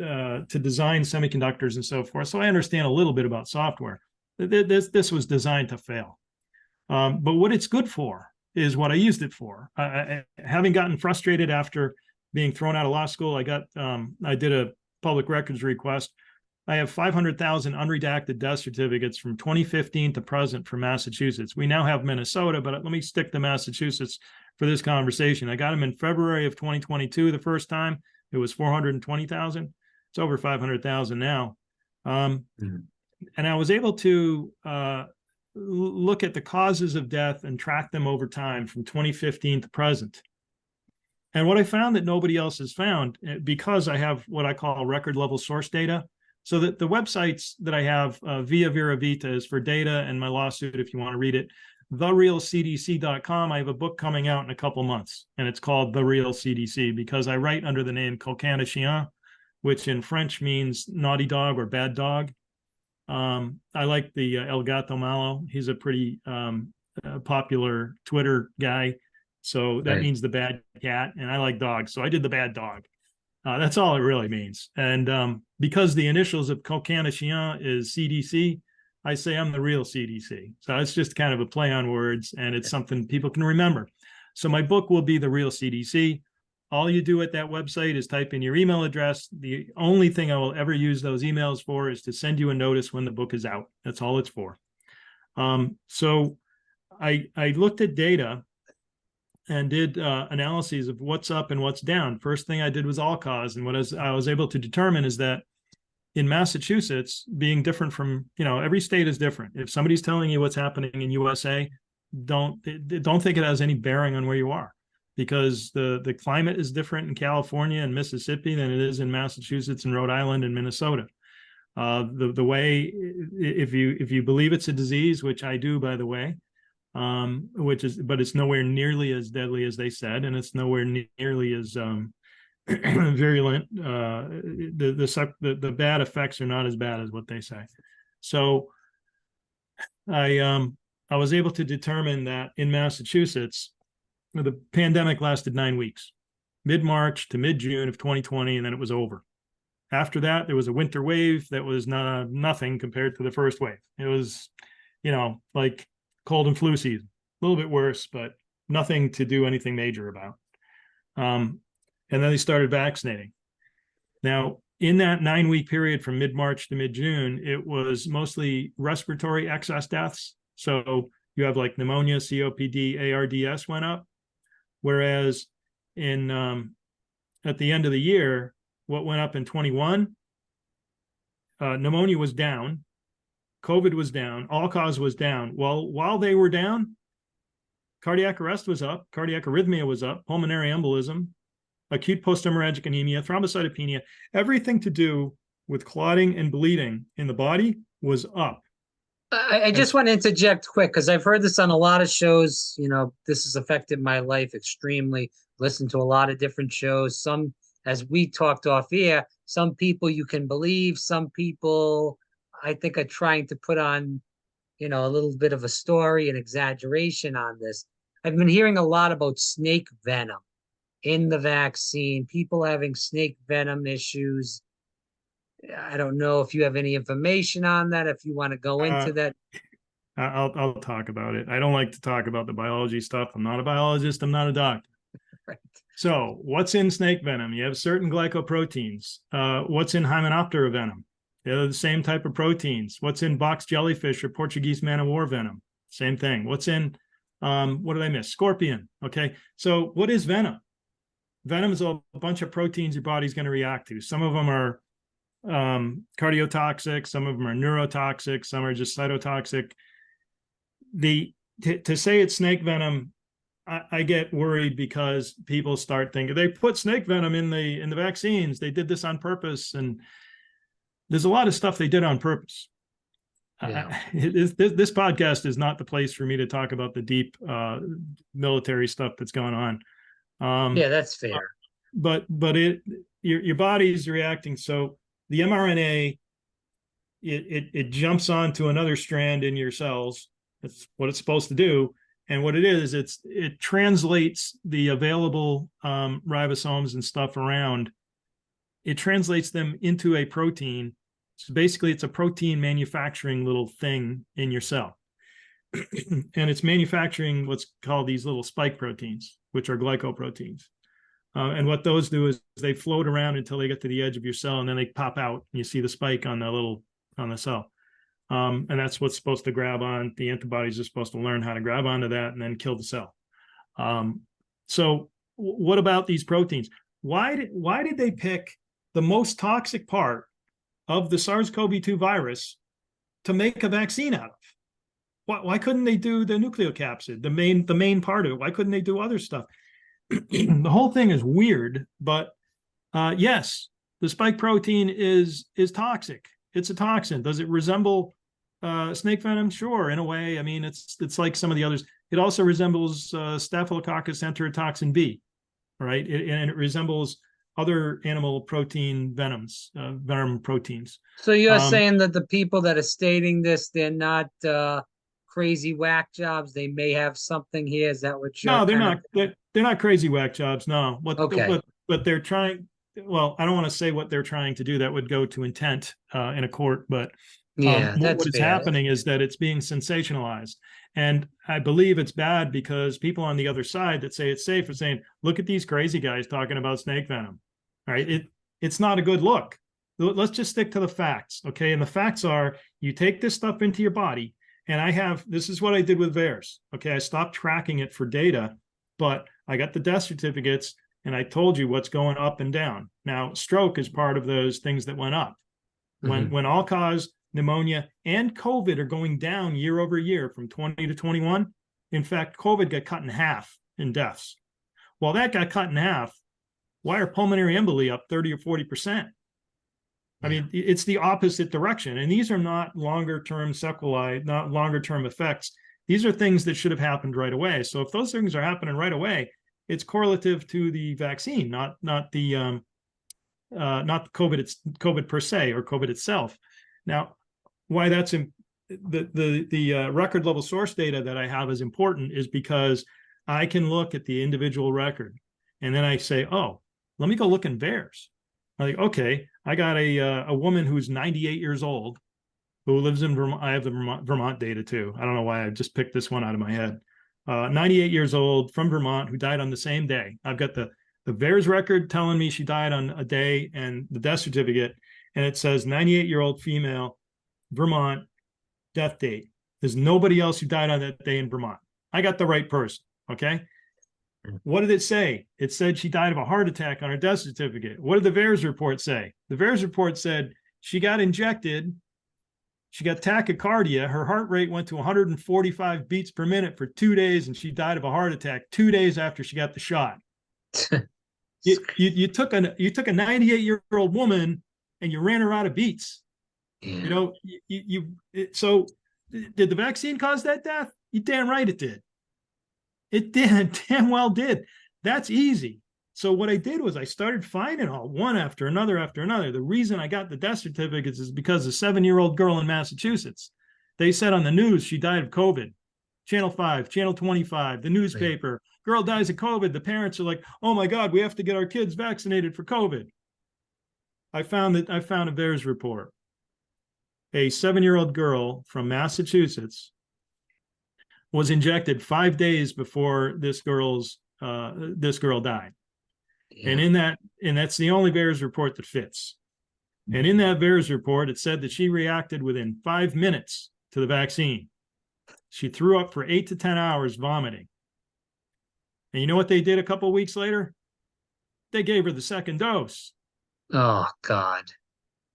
to design semiconductors and so forth. So I understand a little bit about software. This was designed to fail. But what it's good for is what I used it for. Having gotten frustrated after being thrown out of law school, I did a public records request. I have 500,000 unredacted death certificates from 2015 to present for Massachusetts. We now have Minnesota, but let me stick to Massachusetts for this conversation. I got them in February of 2022 the first time. It was 420,000. It's over 500,000 now. And I was able to look at the causes of death and track them over time from 2015 to present. And what I found that nobody else has found, because I have what I call record level source data, so that the websites that I have via Vera Vita is for data and my lawsuit, if you want to read it, therealcdc.com. I have a book coming out in a couple months, and it's called The Real CDC because I write under the name Coquin de Chien, which in French means naughty dog or bad dog. I like the El Gato Malo. He's a pretty popular Twitter guy. So that means the bad cat. And I like dogs. So I did the bad dog. That's all it really means. And because the initials of Coquin de Chien is CDC, I say I'm the real CDC. So it's just kind of a play on words, and it's something people can remember. So my book will be The Real CDC. All you do at that website is type in your email address. The only thing I will ever use those emails for is to send you a notice when the book is out. That's all it's for. So I looked at data and did analyses of what's up and what's down. First thing I did was all cause. And what I was able to determine is that in Massachusetts, being different from, every state is different. If somebody's telling you what's happening in USA, don't think it has any bearing on where you are, because the climate is different in California and Mississippi than it is in Massachusetts and Rhode Island and Minnesota. The way, if you believe it's a disease, which I do, by the way, but it's nowhere nearly as deadly as they said, and it's nowhere nearly as virulent. The bad effects are not as bad as what they say. So I was able to determine that in Massachusetts, the pandemic lasted 9 weeks, mid-March to mid-June of 2020, and then it was over. After that, there was a winter wave that was nothing compared to the first wave. It was, like cold and flu season, a little bit worse, but nothing to do anything major about. And then they started vaccinating. Now, in that 9-week period from mid-March to mid-June, it was mostly respiratory excess deaths. So you have like pneumonia, COPD, ARDS went up. Whereas at the end of the year, what went up in 21, pneumonia was down, COVID was down, all cause was down. Well, while they were down, cardiac arrest was up, cardiac arrhythmia was up, pulmonary embolism, acute post-hemorrhagic anemia, thrombocytopenia, everything to do with clotting and bleeding in the body was up.
I just want to interject quick, because I've heard this on a lot of shows. This has affected my life extremely. Listened to a lot of different shows. Some, as we talked off air, some people you can believe, some people I think are trying to put on, a little bit of a story and exaggeration on this. I've been hearing a lot about snake venom in the vaccine, people having snake venom issues. I don't know if you have any information on that, if you want to go into that.
I'll talk about it. I don't like to talk about the biology stuff. I'm not a biologist. I'm not a doctor.
Right.
So what's in snake venom? You have certain glycoproteins. What's in Hymenoptera venom? They're the same type of proteins. What's in box jellyfish or Portuguese man-of-war venom? Same thing. What's in, what did I miss? Scorpion. Okay. So what is venom? Venom is a bunch of proteins your body's going to react to. Some of them are cardiotoxic, some of them are neurotoxic, some are just cytotoxic. To say it's snake venom, I get worried because people start thinking they put snake venom in the vaccines. They did this on purpose, and there's a lot of stuff they did on purpose. Yeah. This podcast is not the place for me to talk about the deep military stuff that's going on.
Yeah, that's fair.
But your body's reacting. So the mRNA, it jumps onto another strand in your cells. That's what it's supposed to do. And what it is, it translates the available ribosomes and stuff around it translates them into a protein. So basically, it's a protein manufacturing little thing in your cell. And it's manufacturing what's called these little spike proteins, which are glycoproteins. And what those do is they float around until they get to the edge of your cell, and then they pop out, and you see the spike on the cell. And that's what's supposed to grab on. The antibodies are supposed to learn how to grab onto that and then kill the cell. So what about these proteins? Why did they pick the most toxic part of the SARS-CoV-2 virus to make a vaccine out of? Why couldn't they do the nucleocapsid, the main part of it? Why couldn't they do other stuff? The whole thing is weird, but yes, the spike protein is toxic. It's a toxin. Does it resemble snake venom? Sure, in a way. I mean, it's like some of the others. It also resembles Staphylococcus enterotoxin B, right? And it resembles other animal protein venoms, venom proteins.
So you're saying that the people that are stating this, they're not crazy whack jobs. They may have something here. Is that what you're?
No, they're not. They're not crazy whack jobs. No. What they're trying. Well, I don't want to say what they're trying to do. That would go to intent in a court. But what is happening is that it's being sensationalized, and I believe it's bad because people on the other side that say it's safe are saying, "Look at these crazy guys talking about snake venom." All right, it's not a good look. Let's just stick to the facts, okay? And the facts are, you take this stuff into your body. And this is what I did with VAERS. Okay, I stopped tracking it for data, but I got the death certificates and I told you what's going up and down. Now, stroke is part of those things that went up. When all-cause, pneumonia, and COVID are going down year over year from 20 to 21, in fact, COVID got cut in half in deaths. Well, that got cut in half. Why are pulmonary emboli up 30 or 40%? I mean, it's the opposite direction. And these are not longer-term sequelae, not longer-term effects. These are things that should have happened right away. So if those things are happening right away, it's correlative to the vaccine, not the COVID per se or COVID itself. Now, why that's the record level source data that I have is important is because I can look at the individual record and then I say, oh, let me go look in VAERS. I'm like, okay, I got a woman who's 98 years old who lives in Vermont. I have the Vermont data too. I don't know why I just picked this one out of my head. 98 years old from Vermont who died on the same day. I've got the VAERS record telling me she died on a day and the death certificate. And it says 98-year-old female, Vermont, death date. There's nobody else who died on that day in Vermont. I got the right person, okay? What did it say? It said she died of a heart attack on her death certificate. What did the VAERS report say? The VAERS report said she got injected, she got tachycardia, her heart rate went to 145 beats per minute for 2 days, and she died of a heart attack 2 days after she got the shot. you took a 98-year-old woman and you ran her out of beats. Yeah. So did the vaccine cause that death? You damn right it did. It did, damn well did. That's easy. So what I did was I started finding all one after another after another. The reason I got the death certificates is because a 7-year-old girl in Massachusetts, they said on the news she died of COVID. Channel 5, Channel 25, the newspaper, girl dies of COVID. The parents are like, oh my God, we have to get our kids vaccinated for COVID. I found a VAERS report. A 7-year-old girl from Massachusetts was injected 5 days before this girl died. Yeah. And that's the only VAERS report that fits. And in that VAERS report, it said that she reacted within 5 minutes to the vaccine. She threw up for 8 to 10 hours vomiting. And you know what they did a couple of weeks later? They gave her the second dose.
Oh, God.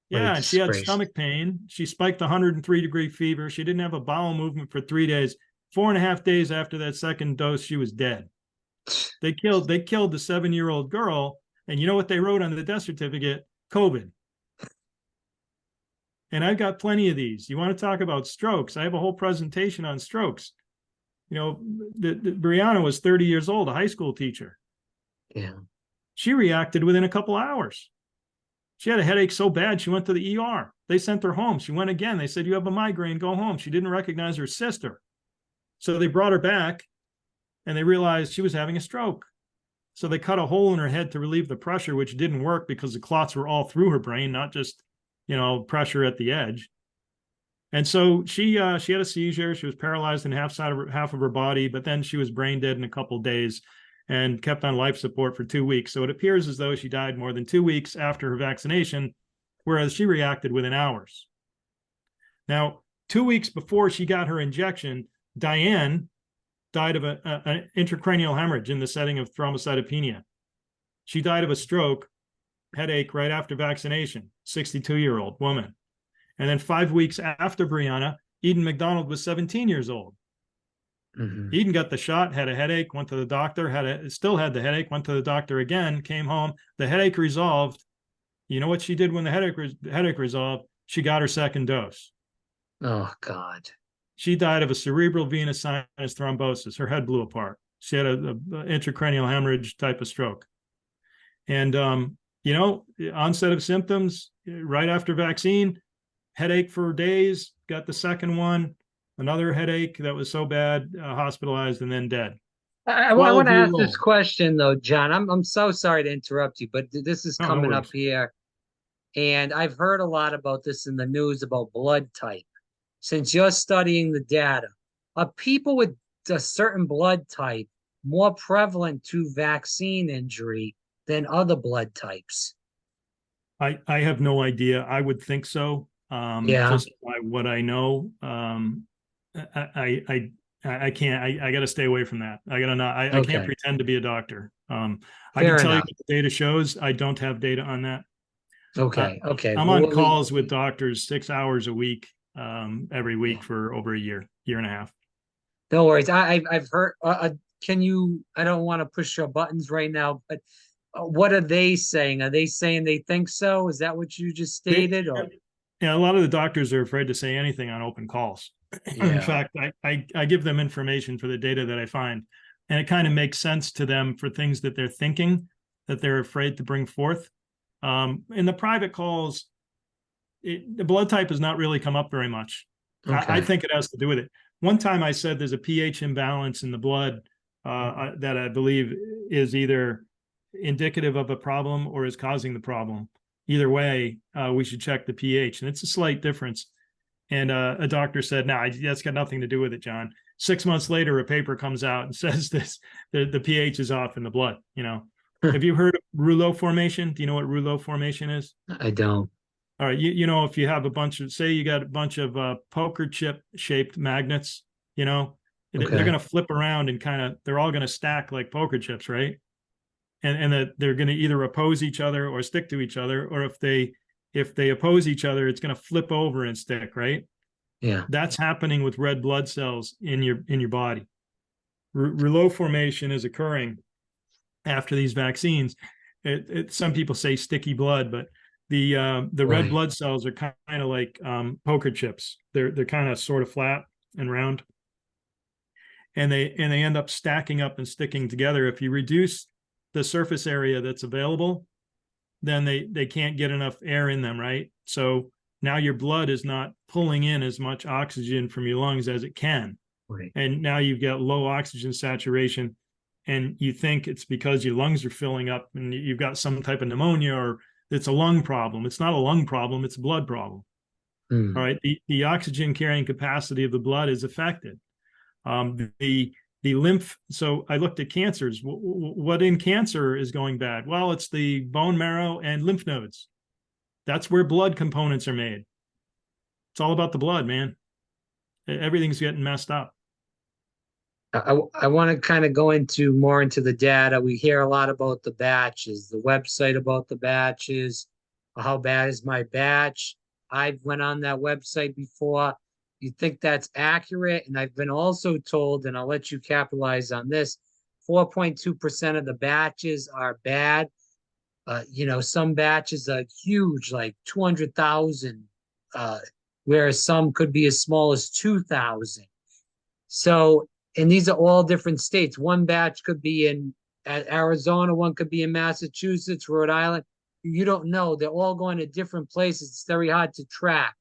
Yeah, and she had stomach pain. She spiked 103-degree fever. She didn't have a bowel movement for 3 days. 4.5 days after that second dose, she was dead. They killed the 7-year-old girl, and you know what they wrote on the death certificate? COVID. And I've got plenty of these. You want to talk about strokes? I have a whole presentation on strokes. You know, Brianna was 30 years old, a high school teacher.
Yeah.
She reacted within a couple hours. She had a headache so bad, she went to the ER. They sent her home. She went again. They said, you have a migraine, go home. She didn't recognize her sister. So they brought her back, and they realized she was having a stroke. So they cut a hole in her head to relieve the pressure, which didn't work because the clots were all through her brain, not just, pressure at the edge. And so she had a seizure. She was paralyzed in half of her body, but then she was brain dead in a couple of days and kept on life support for 2 weeks. So it appears as though she died more than 2 weeks after her vaccination, whereas she reacted within hours. Now, 2 weeks before she got her injection, Diane died of an intracranial hemorrhage in the setting of thrombocytopenia. She died of a stroke, headache right after vaccination, 62-year-old woman. And then 5 weeks after Brianna, Eden McDonald was 17 years old. Mm-hmm. Eden got the shot, had a headache, went to the doctor, still had the headache, went to the doctor again, came home. The headache resolved. You know what she did when the headache resolved? She got her second dose.
Oh, God.
She died of a cerebral venous sinus thrombosis. Her head blew apart. She had an intracranial hemorrhage type of stroke. And, onset of symptoms right after vaccine, headache for days, got the second one, another headache that was so bad, hospitalized, and then dead.
I want to ask this question, though, John. I'm so sorry to interrupt you, but this is coming up here. And I've heard a lot about this in the news about blood type. Since you're studying the data, are people with a certain blood type more prevalent to vaccine injury than other blood types?
I have no idea. I would think so. Just by what I know. I can't. I got to stay away from that. I got to not. I can't pretend to be a doctor. I can tell you what the data shows. I don't have data on that.
Okay.
I'm on calls with doctors 6 hours a week, every week for over a year and a half.
No worries. I've heard. Can you? I don't want to push your buttons right now, but what are they saying? Are they saying they think so? Is that what you just stated?
Yeah, a lot of the doctors are afraid to say anything on open calls. Yeah. In fact, I give them information for the data that I find, and it kind of makes sense to them for things that they're thinking that they're afraid to bring forth. In the private calls, the blood type has not really come up very much. Okay. I think it has to do with it. One time I said there's a pH imbalance in the blood that I believe is either indicative of a problem or is causing the problem. Either way, we should check the pH, and it's a slight difference. And a doctor said, "No, that's got nothing to do with it, John." 6 months later, a paper comes out and says the pH is off in the blood. Have you heard of rouleau formation? Do you know what rouleau formation is?
I don't.
All right, if you have you got a bunch of poker chip shaped magnets, they're going to flip around and they're all going to stack like poker chips, right? And that they're going to either oppose each other or stick to each other, or if they oppose each other, it's going to flip over and stick, right?
Yeah,
that's happening with red blood cells in your body. Rouleau formation is occurring after these vaccines. Some people say sticky blood, but the red blood cells are kind of like poker chips. They're kind of sort of flat and round, and they end up stacking up and sticking together. If you reduce the surface area that's available, then they can't get enough air in them, right? So now your blood is not pulling in as much oxygen from your lungs as it can.
Right.
And now you've got low oxygen saturation, and you think it's because your lungs are filling up and you've got some type of pneumonia, or it's a lung problem. It's not a lung problem, it's a blood problem. All right. The oxygen carrying capacity of the blood is affected. The lymph. So I looked at cancers. What in cancer is going bad? Well, it's the bone marrow and lymph nodes. That's where blood components are made. It's all about the blood, man. Everything's getting messed up.
I want to kind of go more into the data. We hear a lot about the batches, the website about the batches. How bad is my batch? I've went on that website before. You think that's accurate? And I've been also told, and I'll let you capitalize on this, 4.2% of the batches are bad. Some batches are huge, like 200,000, whereas some could be as small as 2,000. So, and these are all different states. One batch could be in Arizona, one could be in Massachusetts, Rhode Island. You don't know. They're all going to different places. It's very hard to track.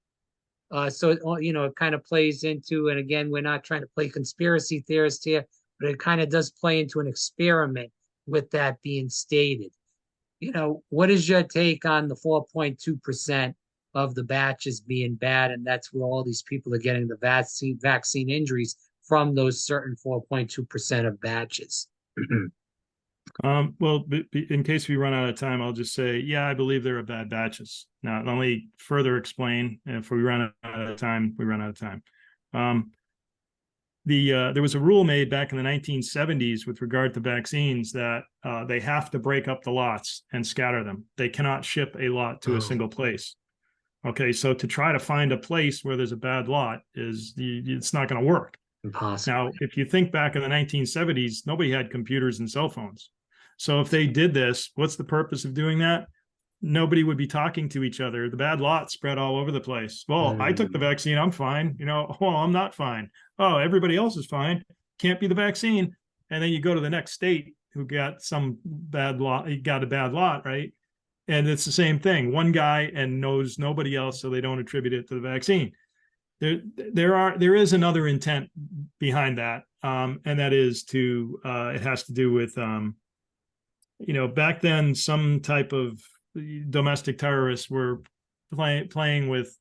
So, it kind of plays into, and again, we're not trying to play conspiracy theorist here, but it kind of does play into an experiment with that being stated, what is your take on the 4.2% of the batches being bad? And that's where all these people are getting the vaccine injuries from those certain 4.2% of batches.
Well, in case we run out of time, I'll just say, yeah, I believe there are bad batches. Now, let me further explain. If we run out of time, we run out of time. There was a rule made back in the 1970s with regard to vaccines that they have to break up the lots and scatter them. They cannot ship a lot to a single place. Okay, so to try to find a place where there's a bad lot it's not going to work.
Impossible.
Now, if you think back in the 1970s, nobody had computers and cell phones. So if they did this, what's the purpose of doing that? Nobody would be talking to each other. The bad lot spread all over the place. Well, I took the vaccine. I'm fine. Well, I'm not fine. Oh, everybody else is fine. Can't be the vaccine. And then you go to the next state who got some bad lot. He got a bad lot, right? And it's the same thing. One guy and knows nobody else, so they don't attribute it to the vaccine. There is another intent behind that, and that is it has to do with back then some type of domestic terrorists were playing with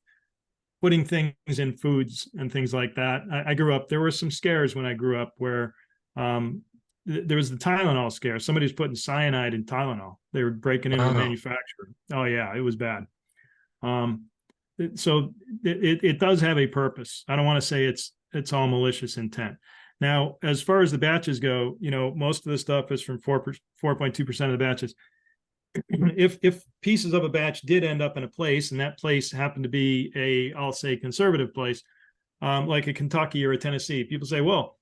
putting things in foods and things like that. I grew up, there were some scares when I grew up where there was the Tylenol scare. Somebody's putting cyanide in Tylenol. They were breaking into the manufacturer. Oh yeah, it was bad. So it does have a purpose. I don't want to say it's all malicious intent. Now, as far as the batches go, most of the stuff is from 4.2% of the batches. If pieces of a batch did end up in a place, and that place happened to be I'll say conservative place, like a Kentucky or a Tennessee, people say, well,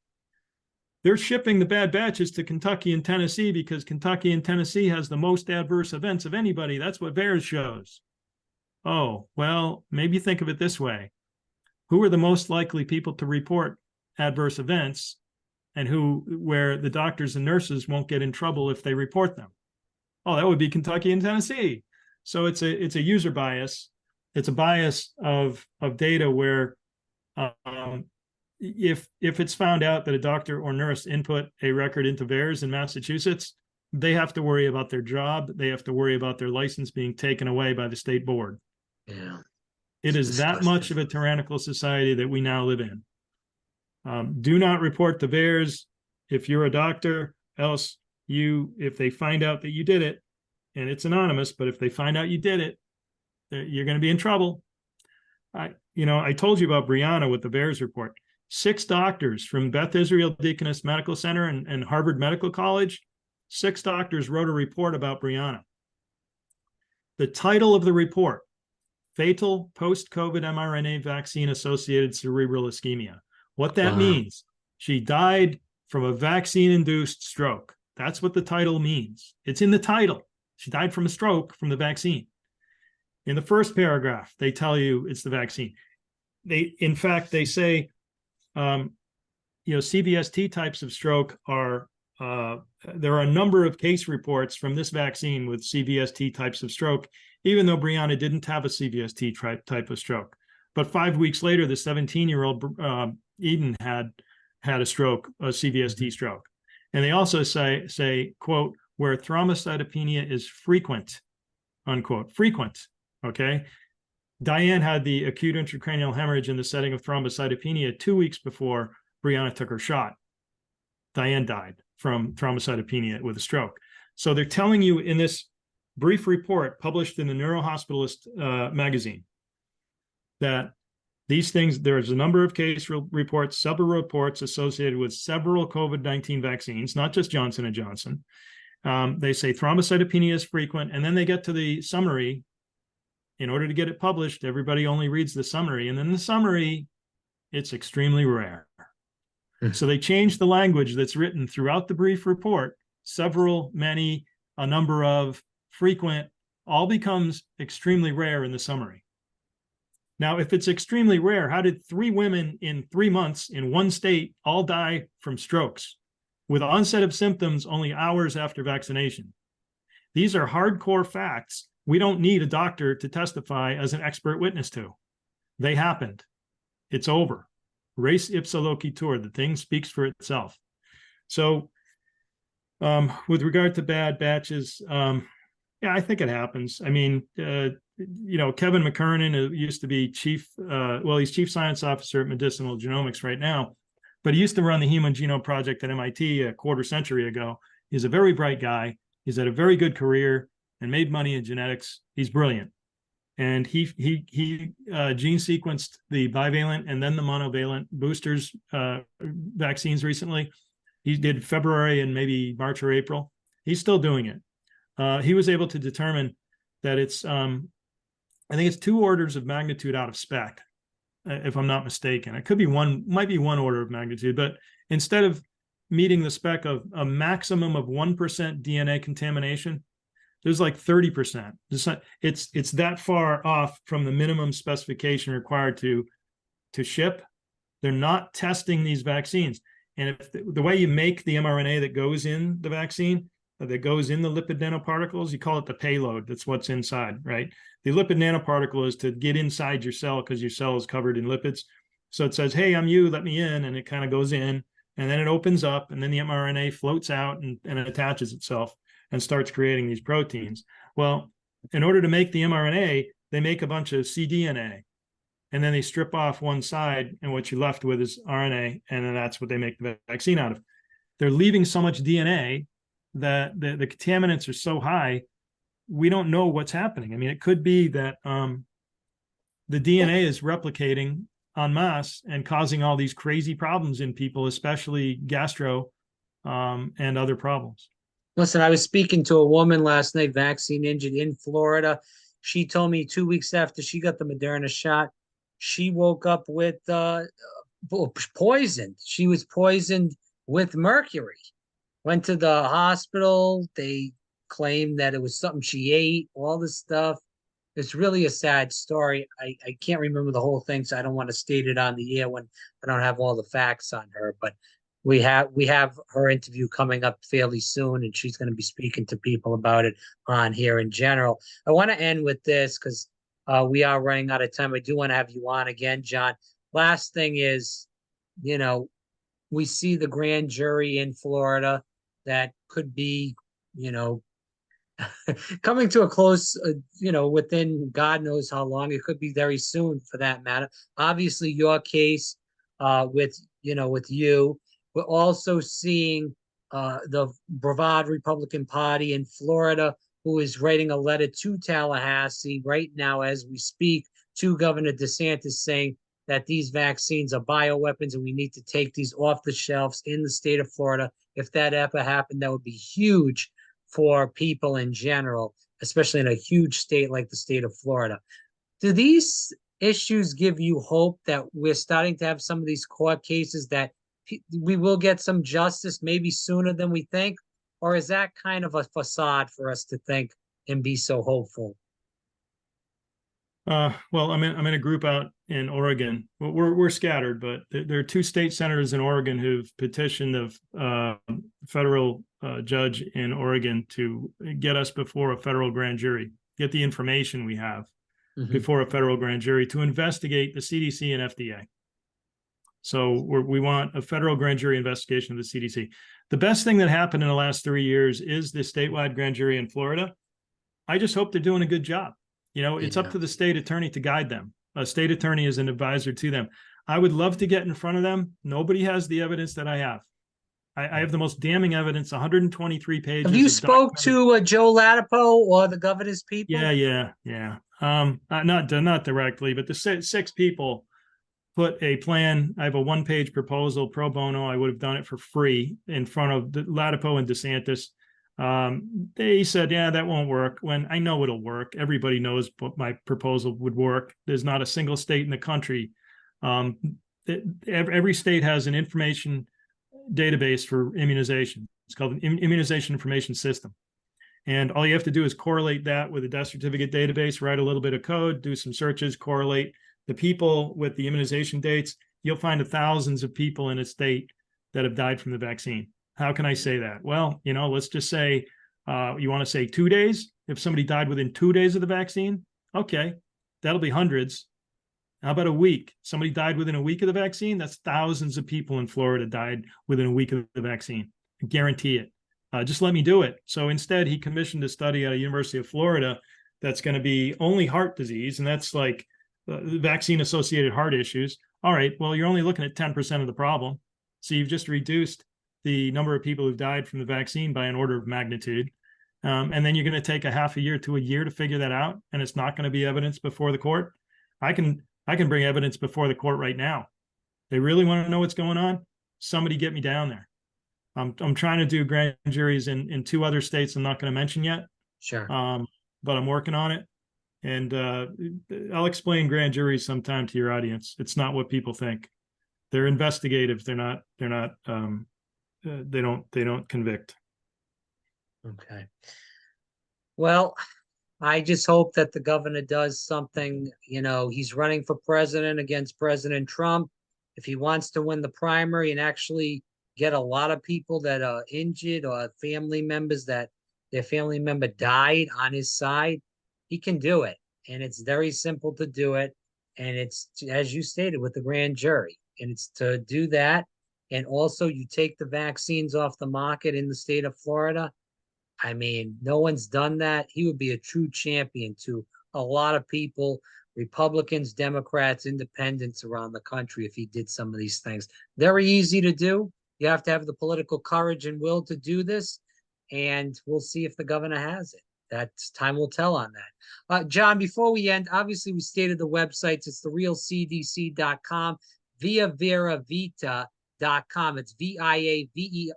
they're shipping the bad batches to Kentucky and Tennessee because Kentucky and Tennessee has the most adverse events of anybody. That's what VAERS shows. Oh, well, maybe think of it this way. Who are the most likely people to report adverse events, and where the doctors and nurses won't get in trouble if they report them? Oh, that would be Kentucky and Tennessee. So it's a user bias. It's a bias of data where if it's found out that a doctor or nurse input a record into VAERS in Massachusetts, they have to worry about their job. They have to worry about their license being taken away by the state board.
Yeah.
It is that much of a tyrannical society that we now live in. Do not report to VAERS if you're a doctor, else if they find out that you did it, and it's anonymous, but if they find out you did it, you're going to be in trouble. I told you about Brianna with the VAERS report. 6 doctors from Beth Israel Deaconess Medical Center and Harvard Medical College, 6 doctors wrote a report about Brianna. The title of the report, Fatal Post-COVID mRNA Vaccine-Associated Cerebral Ischemia. What that means, she died from a vaccine-induced stroke. That's what the title means. It's in the title. She died from a stroke from the vaccine. In the first paragraph, they tell you it's the vaccine. In fact, they say, CVST types of stroke are, there are a number of case reports from this vaccine with CVST types of stroke, even though Brianna didn't have a CVST type of stroke. But 5 weeks later, the 17-year-old Eden had a stroke, a CVST stroke. And they also say, quote, where thrombocytopenia is frequent, unquote, frequent, okay? Diane had the acute intracranial hemorrhage in the setting of thrombocytopenia 2 weeks before Brianna took her shot. Diane died from thrombocytopenia with a stroke. So they're telling you in this brief report published in the Neurohospitalist magazine that these things, there's a number of case reports, several reports associated with several COVID-19 vaccines, not just Johnson & Johnson. They say thrombocytopenia is frequent, and then they get to the summary. In order to get it published, everybody only reads the summary, and then the summary, it's extremely rare. So they changed the language that's written throughout the brief report, several, many, a number of, frequent, all becomes extremely rare in the summary. Now, if it's extremely rare, how did 3 women in 3 months in one state all die from strokes with onset of symptoms only hours after vaccination? These are hardcore facts we don't need a doctor to testify as an expert witness to. They happened. It's over. Res ipsa loquitur. The thing speaks for itself. So With regard to bad batches, yeah, I think it happens. I mean, Kevin McKernan used to be he's chief science officer at Medicinal Genomics right now, but he used to run the Human Genome Project at MIT a quarter century ago. He's a very bright guy. He's had a very good career and made money in genetics. He's brilliant. And he gene sequenced the bivalent and then the monovalent boosters vaccines recently. He did February and maybe March or April. He's still doing it. He was able to determine that I think it's 2 orders of magnitude out of spec, if I'm not mistaken. It could be might be 1 order of magnitude, but instead of meeting the spec of a maximum of 1% DNA contamination, there's like 30%. It's that far off from the minimum specification required to ship. They're not testing these vaccines. And if the way you make the mRNA that goes in the vaccine, that goes in the lipid nanoparticles, you call it the payload. That's what's inside, right? The lipid nanoparticle is to get inside your cell because your cell is covered in lipids. So it says, hey, I'm you, let me in. And it kind of goes in, and then it opens up, and then the mRNA floats out and it attaches itself and starts creating these proteins. Well, in order to make the mRNA, they make a bunch of cDNA, and then they strip off one side, and what you're left with is RNA, and then that's what they make the vaccine out of. They're leaving so much DNA that the contaminants are so high, we don't know what's happening. I mean, it could be that the DNA is replicating en masse and causing all these crazy problems in people, especially gastro and other problems.
Listen, I was speaking to a woman last night, vaccine injured in Florida. She told me 2 weeks after she got the Moderna shot, she woke up with poisoned. She was poisoned with mercury. Went to the hospital. They claimed that it was something she ate, all this stuff. It's really a sad story. I can't remember the whole thing, so I don't want to state it on the air when I don't have all the facts on her. But we have her interview coming up fairly soon, and she's going to be speaking to people about it on here in general. I want to end with this because we are running out of time. I do want to have you on again, John. Last thing is, we see the grand jury in Florida that could be, coming to a close, within God knows how long. It could be very soon for that matter. Obviously, your case with you. We're also seeing the Brevard Republican Party in Florida, who is writing a letter to Tallahassee right now as we speak to Governor DeSantis saying that these vaccines are bioweapons and we need to take these off the shelves in the state of Florida. If that ever happened, that would be huge for people in general, especially in a huge state like the state of Florida. Do these issues give you hope that we're starting to have some of these court cases that we will get some justice maybe sooner than we think? Or is that kind of a facade for us to think and be so hopeful?
Well, I'm in a group out in Oregon. We're scattered, but there are 2 state senators in Oregon who've petitioned the federal judge in Oregon to get us before a federal grand jury, get the information we have before a federal grand jury to investigate the CDC and FDA. So we want a federal grand jury investigation of the CDC. The best thing that happened in the last 3 years is the statewide grand jury in Florida. I just hope they're doing a good job. It's up to the state attorney to guide them. A state attorney is an advisor to them. I would love to get in front of them. Nobody has the evidence that I have. I have the most damning evidence, 123 pages.
Have you spoke to Joe Latipo or the governor's people?
Yeah. Not directly, but the 6 people put a plan. I have a 1-page proposal pro bono. I would have done it for free in front of the Latipo and DeSantis. They said, yeah, that won't work. When I know it'll work. Everybody knows my proposal would work. There's not a single state in the country. Every state has an information database for immunization. It's called an immunization information system. And all you have to do is correlate that with a death certificate database, write a little bit of code, do some searches, correlate the people with the immunization dates. You'll find thousands of people in a state that have died from the vaccine. How can I say that? Well, let's just say you want to say 2 days. If somebody died within 2 days of the vaccine, okay, that'll be hundreds. How about a week? Somebody died within a week of the vaccine? That's thousands of people in Florida died within a week of the vaccine. I guarantee it. Just let me do it. So instead, he commissioned a study at a University of Florida that's going to be only heart disease, and that's like vaccine-associated heart issues. All right, well, you're only looking at 10% of the problem. So you've just reduced the number of people who've died from the vaccine by an order of magnitude. And then you're going to take a half a year to a year to figure that out, and it's not going to be evidence before the court. I can bring evidence before the court right now. They really want to know what's going on? Somebody get me down there. I'm trying to do grand juries in 2 other states I'm not going to mention yet.
Sure.
But I'm working on it. And I'll explain grand juries sometime to your audience. It's not what people think. They're investigative. They don't convict.
Okay. Well, I just hope that the governor does something. He's running for president against President Trump. If he wants to win the primary and actually get a lot of people that are injured or family members that their family member died on his side, he can do it. And it's very simple to do it. And it's, as you stated, with the grand jury. And it's to do that. And also, you take the vaccines off the market in the state of Florida. I mean, no one's done that. He would be a true champion to a lot of people, Republicans, Democrats, independents around the country, if he did some of these things. Very easy to do. You have to have the political courage and will to do this. And we'll see if the governor has it. That's time will tell on that. John, before we end, obviously we stated the websites. It's therealcdc.com, viaveravita.com. It's VIAVERA,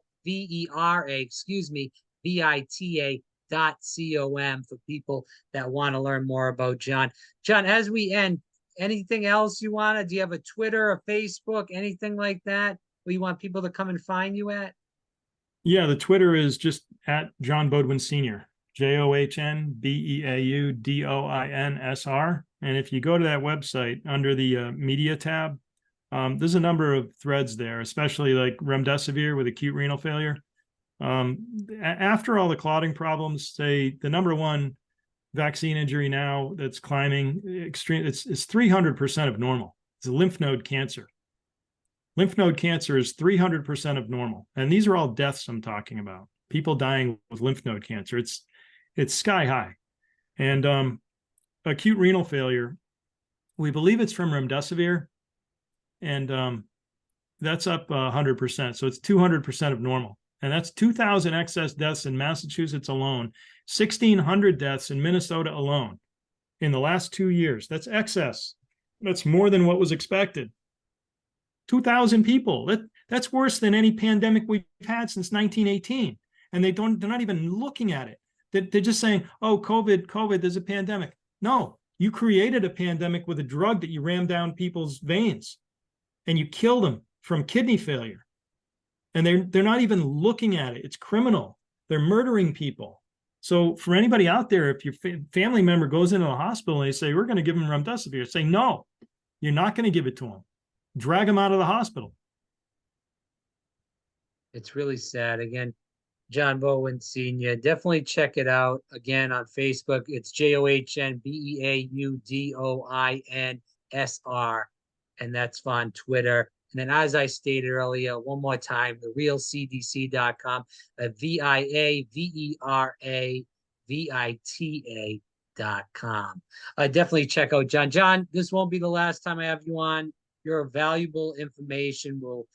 VITA.com for people that want to learn more about John. John, as we end, anything else you want to? Do you have a Twitter, a Facebook, anything like that where you want people to come and find you at?
Yeah, the Twitter is just at John Beaudoin Sr., JOHNBEAUDOINSR. And if you go to that website under the media tab, there's a number of threads there, especially like remdesivir with acute renal failure. After all the clotting problems, say the number one vaccine injury now that's climbing extreme, it's 300% of normal. It's a lymph node cancer. Lymph node cancer is 300% of normal. And these are all deaths I'm talking about. People dying with lymph node cancer. It's sky high. And acute renal failure, we believe it's from remdesivir. And that's up 100%. So it's 200% of normal. And that's 2,000 excess deaths in Massachusetts alone, 1,600 deaths in Minnesota alone in the last 2 years. That's excess. That's more than what was expected. 2,000 people. That's worse than any pandemic we've had since 1918. And they're not even looking at it. They're just saying, oh, COVID, there's a pandemic. No, you created a pandemic with a drug that you rammed down people's veins and you killed them from kidney failure. And they're not even looking at it. It's criminal. They're murdering people. So for anybody out there, if your family member goes into the hospital and they say, we're going to give them remdesivir, say, no, you're not going to give it to them. Drag them out of the hospital.
It's really sad. Again, John Beaudoin Sr. Definitely check it out. Again, on Facebook, it's JOHNBEAUDOINSR. And that's on Twitter. And then, as I stated earlier, one more time, therealcdc.com, VIAVERAVITA.com. Definitely check out John. John, this won't be the last time I have you on. Your valuable information will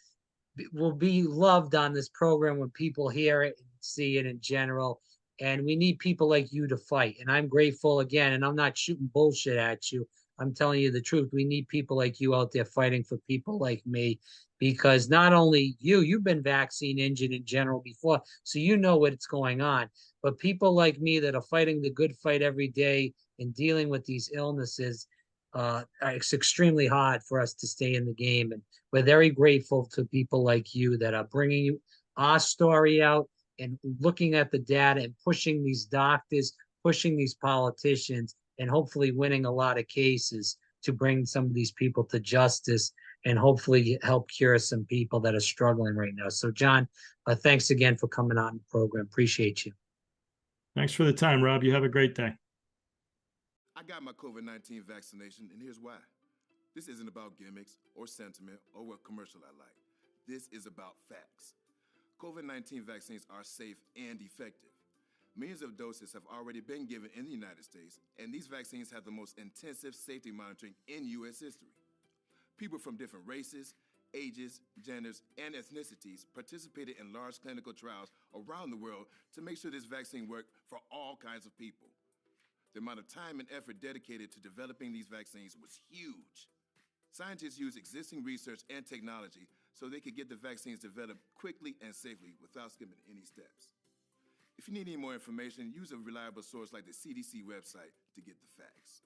be loved on this program when people hear it and see it in general. And we need people like you to fight. And I'm grateful again, and I'm not shooting bullshit at you. I'm telling you the truth. We need people like you out there fighting for people like me, because not only you've been vaccine injured in general before, so you know what's going on. But people like me that are fighting the good fight every day and dealing with these illnesses, it's extremely hard for us to stay in the game. And we're very grateful to people like you that are bringing our story out and looking at the data and pushing these doctors, pushing these politicians, and hopefully winning a lot of cases to bring some of these people to justice and hopefully help cure some people that are struggling right now. So, John, thanks again for coming on the program. Appreciate you.
Thanks for the time, Rob. You have a great day.
I got my COVID-19 vaccination, and here's why. This isn't about gimmicks or sentiment or what commercial I like. This is about facts. COVID-19 vaccines are safe and effective. Millions of doses have already been given in the United States, and these vaccines have the most intensive safety monitoring in U.S. history. People from different races, ages, genders, and ethnicities participated in large clinical trials around the world to make sure this vaccine worked for all kinds of people. The amount of time and effort dedicated to developing these vaccines was huge. Scientists used existing research and technology so they could get the vaccines developed quickly and safely without skipping any steps. If you need any more information, use a reliable source like the CDC website to get the facts.